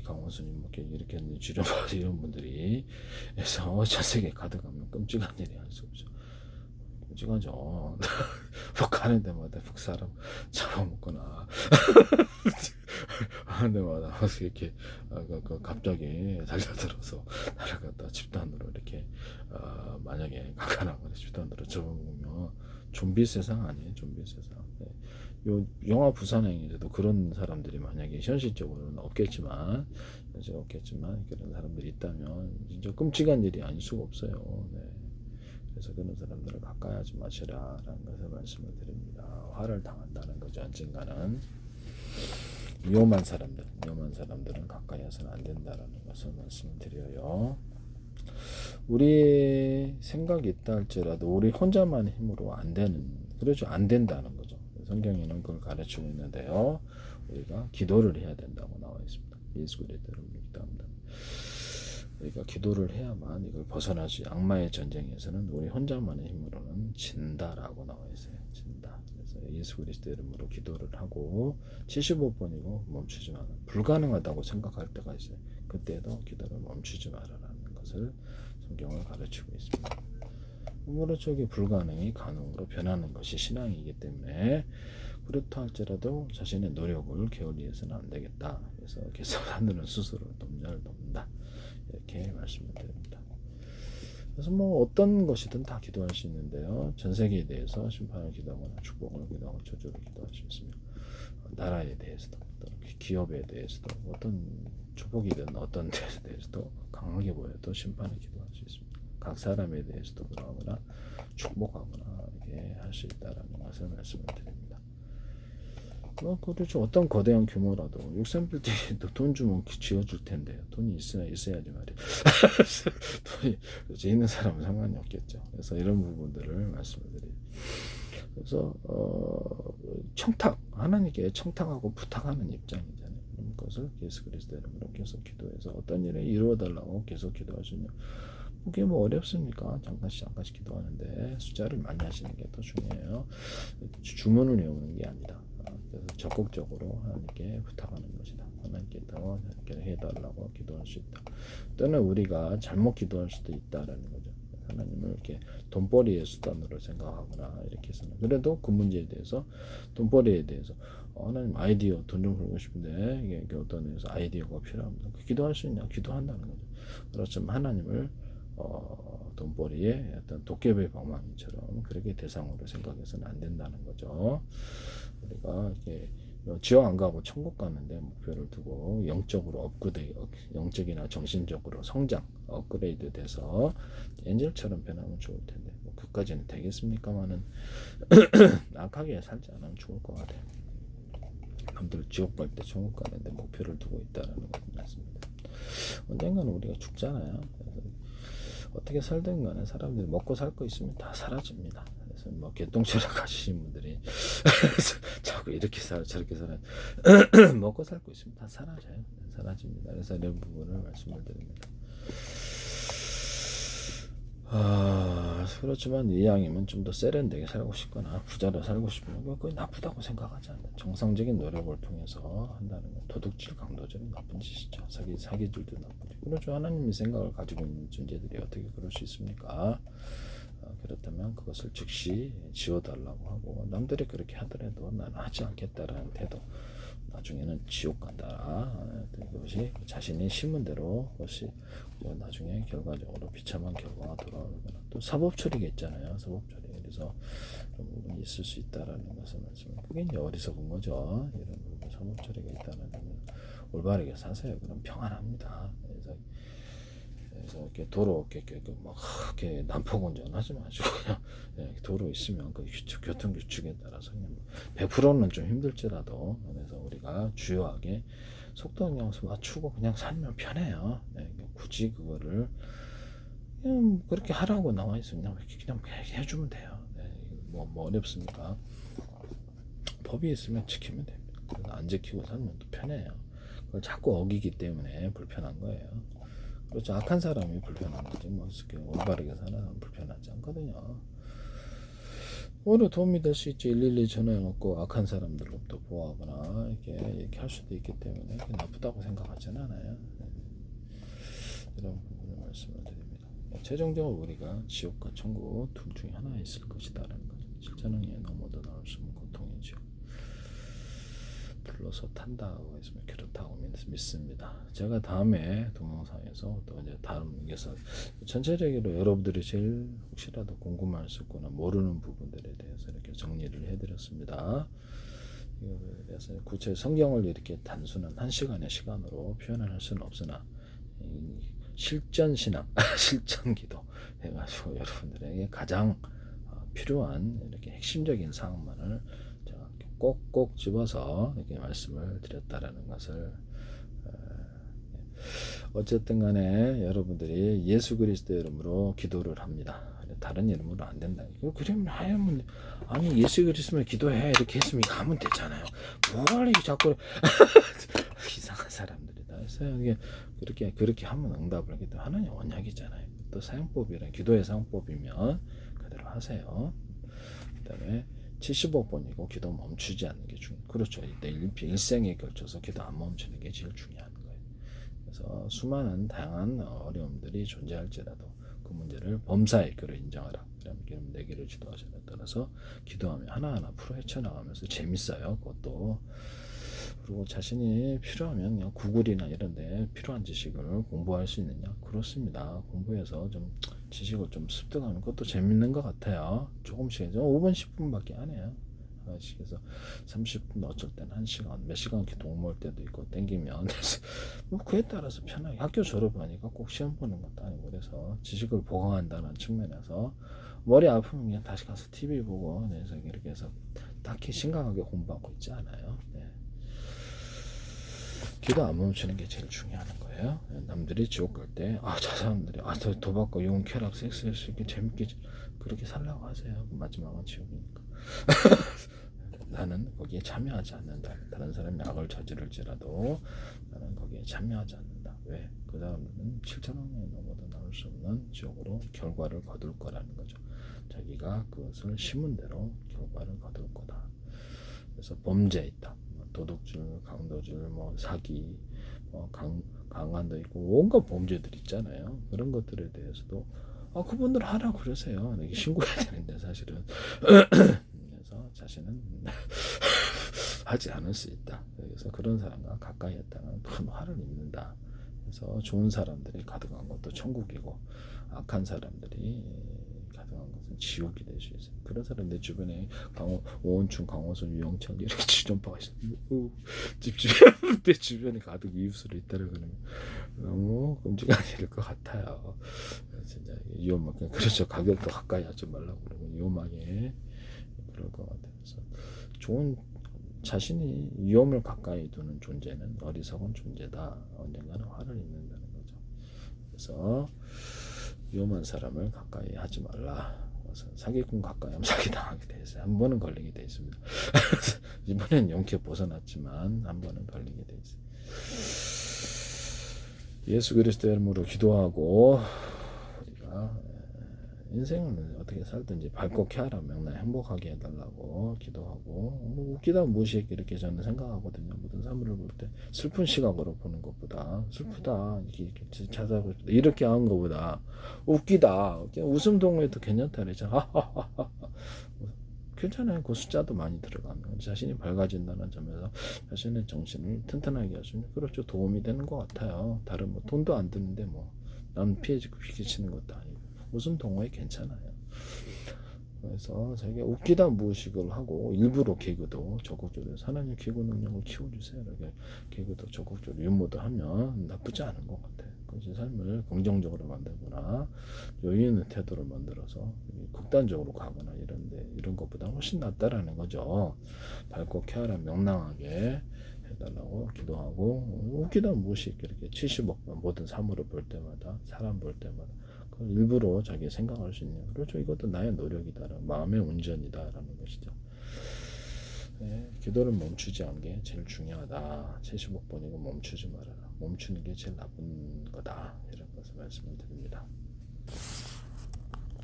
강원수님 이렇게 주련받은 이런 분들이 해서 전 세계에 가득하면 끔찍한 일이 할 수 없죠. 끔찍하죠. 뭐 가는 데마다 사람 잡아먹거나 하는 데마다 이렇게 갑자기 달려들어서 나를 갖다 집단으로 이렇게 만약에 가난하거나 집단으로 접어먹으면 좀비 세상 아니에요. 좀비 세상. 네. 요 영화 부산행에도 그런 사람들이 만약에 현실적으로는 없겠지만 그런 사람들이 있다면 진짜 끔찍한 일이 아닐 수가 없어요. 네. 그래서 그런 사람들을 가까이 하지 마시라라는 것을 말씀을 드립니다. 화를 당한다는 거죠. 언젠가는 위험한 사람들은 가까이 해서는 안 된다라는 것을 말씀을 드려요. 우리 생각이 있다 할지라도 우리 혼자만의 힘으로 안 되는, 그렇죠. 안 된다는 거죠. 성경에는 그걸 가르치고 있는데요. 우리가 기도를 해야 된다고 나와 있습니다. 예수 그리스도를 믿답니다. 우리가 기도를 해야만 이걸 벗어날 수, 악마의 전쟁에서는 우리 혼자만의 힘으로는 진다라고 나와 있어요. 진다. 그래서 예수 그리스도 이름으로 기도를 하고 75번이고 멈추지 마라. 불가능하다고 생각할 때가 있어요. 그때도 기도를 멈추지 마라라는 것을 성경을 가르치고 있습니다. 우물적이 불가능이 가능으로 변하는 것이 신앙이기 때문에 그렇다 할지라도 자신의 노력을 게을리해서는 안 되겠다. 그래서 사람들은 스스로 돕냐를 돕는다. 이렇게 말씀을 드립니다. 그래서 뭐 어떤 것이든 다 기도할 수 있는데요. 전 세계에 대해서 심판을 기도하거나 축복을 기도하고 저주를 기도할 수 있으며 나라에 대해서도 또 기업에 대해서도 어떤 축복이든 어떤 데에 대해서도 강하게 보여도 심판을 기도할 수 있습니다. 각 사람에 대해서도 그러거나 축복하거나 이렇게 할 수 있다라는 것을 말씀을 드립니다. 그렇죠. 어떤 거대한 규모라도 63빌딩도 돈 주면 지어줄 텐데요. 돈이 있어야지 말이에요. 돈이 있는 사람은 상관이 없겠죠. 그래서 이런 부분들을 말씀을 드려요. 그래서 청탁, 하나님께 청탁하고 부탁하는 입장이잖아요. 그런 것을 예수 그리스도 이름으로 계속 기도해서 어떤 일을 이루어달라고 계속 기도할 수 있는, 그게 뭐 어렵습니까? 잠깐씩 기도하는데 숫자를 많이 하시는 게 더 중요해요. 주문을 외우는 게 아니라 그래서 적극적으로 하나님께 부탁하는 것이다. 하나님께 더 이렇게 해달라고 기도할 수 있다. 또는 우리가 잘못 기도할 수도 있다라는 거죠. 하나님을 이렇게 돈벌이의 수단으로 생각하거나 이렇게 해서는, 그래도 그 문제에 대해서, 돈벌이에 대해서 하나님 아이디어, 돈 좀 벌고 싶은데 이게 어떤 데서 아이디어가 필요합니다. 기도할 수 있냐? 기도한다는 거죠. 그렇지만 하나님을 돈벌이의 어떤 도깨비 방망이처럼 그렇게 대상으로 생각해서는 안 된다는 거죠. 우리가 이렇게 지옥 안 가고 천국 가는데 목표를 두고 영적으로 업그레이드, 영적이나 정신적으로 성장, 업그레이드 돼서 엔젤처럼 변하면 좋을 텐데 뭐 그까지는 되겠습니까마는 악하게 살지 않으면 좋을 것 같아요. 남들 지옥 갈 때 천국 가는데 목표를 두고 있다는 것 같습니다. 언젠가는 우리가 죽잖아요. 그래서 어떻게 살든 간에 사람들이 먹고 살 거 있으면 다 사라집니다. 그래서 뭐 개똥처럼 가시는 분들이 자꾸 이렇게 살아 저렇게 살아 먹고 살 거 있으면 다 사라져요. 사라집니다. 그래서 이런 부분을 말씀을 드립니다. 그렇지만 이왕이면 좀 더 세련되게 살고 싶거나 부자로 살고 싶으면 그거 나쁘다고 생각하지 않아요. 정상적인 노력을 통해서 한다는 건 도둑질, 강도질은 나쁜 짓이죠. 사기질도 나쁜 짓. 그렇죠. 하나님의 생각을 가지고 있는 존재들이 어떻게 그럴 수 있습니까? 그렇다면 그것을 즉시 지워달라고 하고, 남들이 그렇게 하더라도 나는 하지 않겠다라는 태도, 나중에는 지옥 간다. 그것이 자신이 심은 대로 그것이 나중에 결과적으로 비참한 결과가 돌아오거나, 또 사법 처리가 있잖아요. 사법 처리. 그래서 그런 부분이 있을 수 있다라는 것을 말씀을. 그게 이제 어리석은 거죠. 이런 부분 사법 처리가 있다는 건 올바르게 사세요. 그럼 평안합니다. 그래서 이렇게 도로 이렇게 난폭 운전하지 마시고 그냥 도로 있으면 그 교통 규칙에 따라서 그냥 100%는 좀 힘들지라도, 그래서 우리가 주요하게 속도 그냥 맞추고 그냥 살면 편해요. 네, 굳이 그거를 그냥 그렇게 하라고 나와 있으면 그냥 해주면 돼요. 네, 뭐 어렵습니까? 법이 있으면 지키면 됩니다. 그래서 안 지키고 살면 또 편해요. 그걸 자꾸 어기기 때문에 불편한 거예요. 그렇죠. 악한 사람이 불편한 거지 뭐 올바르게 사는 사람은 불편하지 않거든요. 오히려 도움이 될 수 있지. 112 전화해갖고 악한 사람들로부터 보호하거나 이렇게 할 수도 있기 때문에 나쁘다고 생각하지는 않아요. 이런 부분을 말씀을 드립니다. 최종적으로 우리가 지옥과 천국 둘 중에 하나에 있을 것이다라는 거죠. 실제는 너무도 나올 수 없는 고통이죠. 불러서 탄다고 했으면 그렇다고 믿습니다. 제가 다음에 동영상에서 또 이제 다음 에서 전체적으로 여러분들이 제일 혹시라도 궁금할 수 있거나 모르는 부분들에 대해서 이렇게 정리를 해드렸습니다. 그래서 구체 성경을 이렇게 단순한 한 시간의 시간으로 표현을 할 수는 없으나 실전 신앙, 실전 기도 해가지고 여러분들에게 가장 필요한 이렇게 핵심적인 사항만을 꼭꼭 집어서 이렇게 말씀을 드렸다라는 것을 어쨌든 간에 여러분들이 예수 그리스도의 이름으로 기도를 합니다. 다른 이름으로 안 된다. 그러면 하면 아니 예수 그리스도만 기도해 이렇게 했으면 가면 되잖아요. 뭘 이렇게 자꾸 이상한 사람들이다. 그래서 이게 그렇게 하면 응답을 하겠다. 하나님 언약이잖아요. 또 사용법이란 기도의 사용법이면 그대로 하세요. 그다음에 75번이고 기도 멈추지 않는 게 그렇죠. 내 일생에 걸쳐서 기도 안 멈추는 게 제일 중요한 거예요. 그래서 수많은 다양한 어려움들이 존재할지라도 그 문제를 범사의 교로 인정하라. 그럼 내기를 지도하시에 따라서 기도하며 하나하나 풀어 헤쳐나가면서 재밌어요. 그것도. 그리고 자신이 필요하면 그냥 구글이나 이런 데 필요한 지식을 공부할 수 있느냐? 그렇습니다. 공부해서 좀 지식을 좀 습득하는 것도 재밌는 것 같아요. 조금씩 5분 10분밖에 안 해요. 그래서 30분 어쩔 때는 1시간 몇 시간 이렇게 동무할 때도 있고 땡기면 뭐 그에 따라서 편하게 학교 졸업하니까 꼭 시험 보는 것도 아니고 그래서 지식을 보강한다는 측면에서 머리 아프면 그냥 다시 가서 TV 보고 그래서 이렇게 해서 딱히 심각하게 공부하고 있지 않아요. 네. 기도 안 멈추는 게 제일 중요한 거예요. 남들이 지옥 갈 때, 저 사람들이, 도박과 이혼, 쾌락, 섹스 할 수 있게 재밌게 그렇게 살라고 하세요. 마지막은 지옥이니까. 나는 거기에 참여하지 않는다. 다른 사람이 악을 저지를지라도 나는 거기에 참여하지 않는다. 왜? 그 사람들은 7천원에 넘어도 나올 수 없는 지옥으로 결과를 거둘 거라는 거죠. 자기가 그것을 심은 대로 결과를 거둘 거다. 그래서 범죄 있다. 도둑질, 강도질, 사기, 강간도 있고 온갖 범죄들 있잖아요. 그런 것들에 대해서도 그분들 하라고 그러세요. 신고해야 되는데 사실은 그래서 자신은 하지 않을 수 있다. 그래서 그런 사람과 가까이 했다면 큰 화를 입는다. 그래서 좋은 사람들이 가득한 것도 천국이고 악한 사람들이 가득한 것은 지옥이 될 수 있어요. 그런 사람 내 주변에 오원춘, 강호선, 유영철 이렇게 주전파가 있어요. 내 주변에 가득 이웃으로 있다라 그러면 너무 끔찍한 일일 것 같아요. 진짜 위험하게 그렇죠. 가격도 가까이 하지 말라고 그러고 위험하게 그럴 것 같아요. 그래서 좋은 자신이 위험을 가까이 두는 존재는 어리석은 존재다. 언젠가는 화를 입는다는 거죠. 그래서 위험한 사람을 가까이 하지 말라. 사기꾼 가까이 하면 사기당하게 돼 있어요. 한 번은 걸리게 돼 있습니다. 이번엔 용케 벗어났지만 한 번은 걸리게 돼 있어요. 예수 그리스도의 이름으로 기도하고 우리가 인생을 어떻게 살든지 밝게 하라 명랑 행복하게 해달라고 기도하고 웃기다 무식 이렇게 저는 생각하거든요. 모든 사물을 볼 때 슬픈 시각으로 보는 것보다 슬프다 이렇게 찾아보고 이렇게 하는 것보다 웃기다 웃음 동무에도 괜찮다 그러잖아. 괜찮아요. 그 숫자도 많이 들어가면 자신이 밝아진다는 점에서 자신의 정신을 튼튼하게 하시면 그렇죠. 도움이 되는 것 같아요. 다른 돈도 안 드는데 남 피해치는 것도 아니고 웃음 동호회 괜찮아요. 그래서 자기가 웃기다 무의식을 하고 일부러 개그도 적극적으로 하나님 개그 능력을 키워주세요. 이렇게 개그도 적극적으로 유머도 하면 나쁘지 않은 것 같아요. 그래서 삶을 긍정적으로 만들거나 여유 있는 태도를 만들어서 극단적으로 가거나 이런 것보다 훨씬 낫다라는 거죠. 밝고 쾌활한 명랑하게 해달라고 기도하고 웃기다 무의식 이렇게 70억 모든 사물을 볼 때마다 사람 볼 때마다 일부러 자기 생각할 수 있는 그렇죠. 이것도 나의 노력이다. 마음의 운전이다라는 것이죠. 네, 기도를 멈추지 않는 게 제일 중요하다. 75번이고 멈추지 말아라. 멈추는 게 제일 나쁜 거다. 이런 것을 말씀을 드립니다.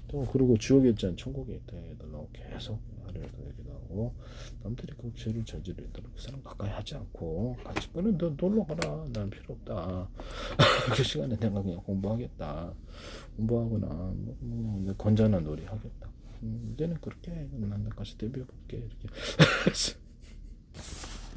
또 그리고 지옥에 있잖아 천국에 있다 해달라고 계속 하려고 얘기도 하고 남들이 그 죄를 저지르더라도 그 사람 가까이 하지 않고 같이 그래 너 놀러 가라 난 필요 없다 그 시간에 내가 그냥 공부하겠다 공부하거나 뭐 그냥 건전한 놀이 하겠다 이제는 그렇게 해. 난 가서 데뷔해 볼게 이렇게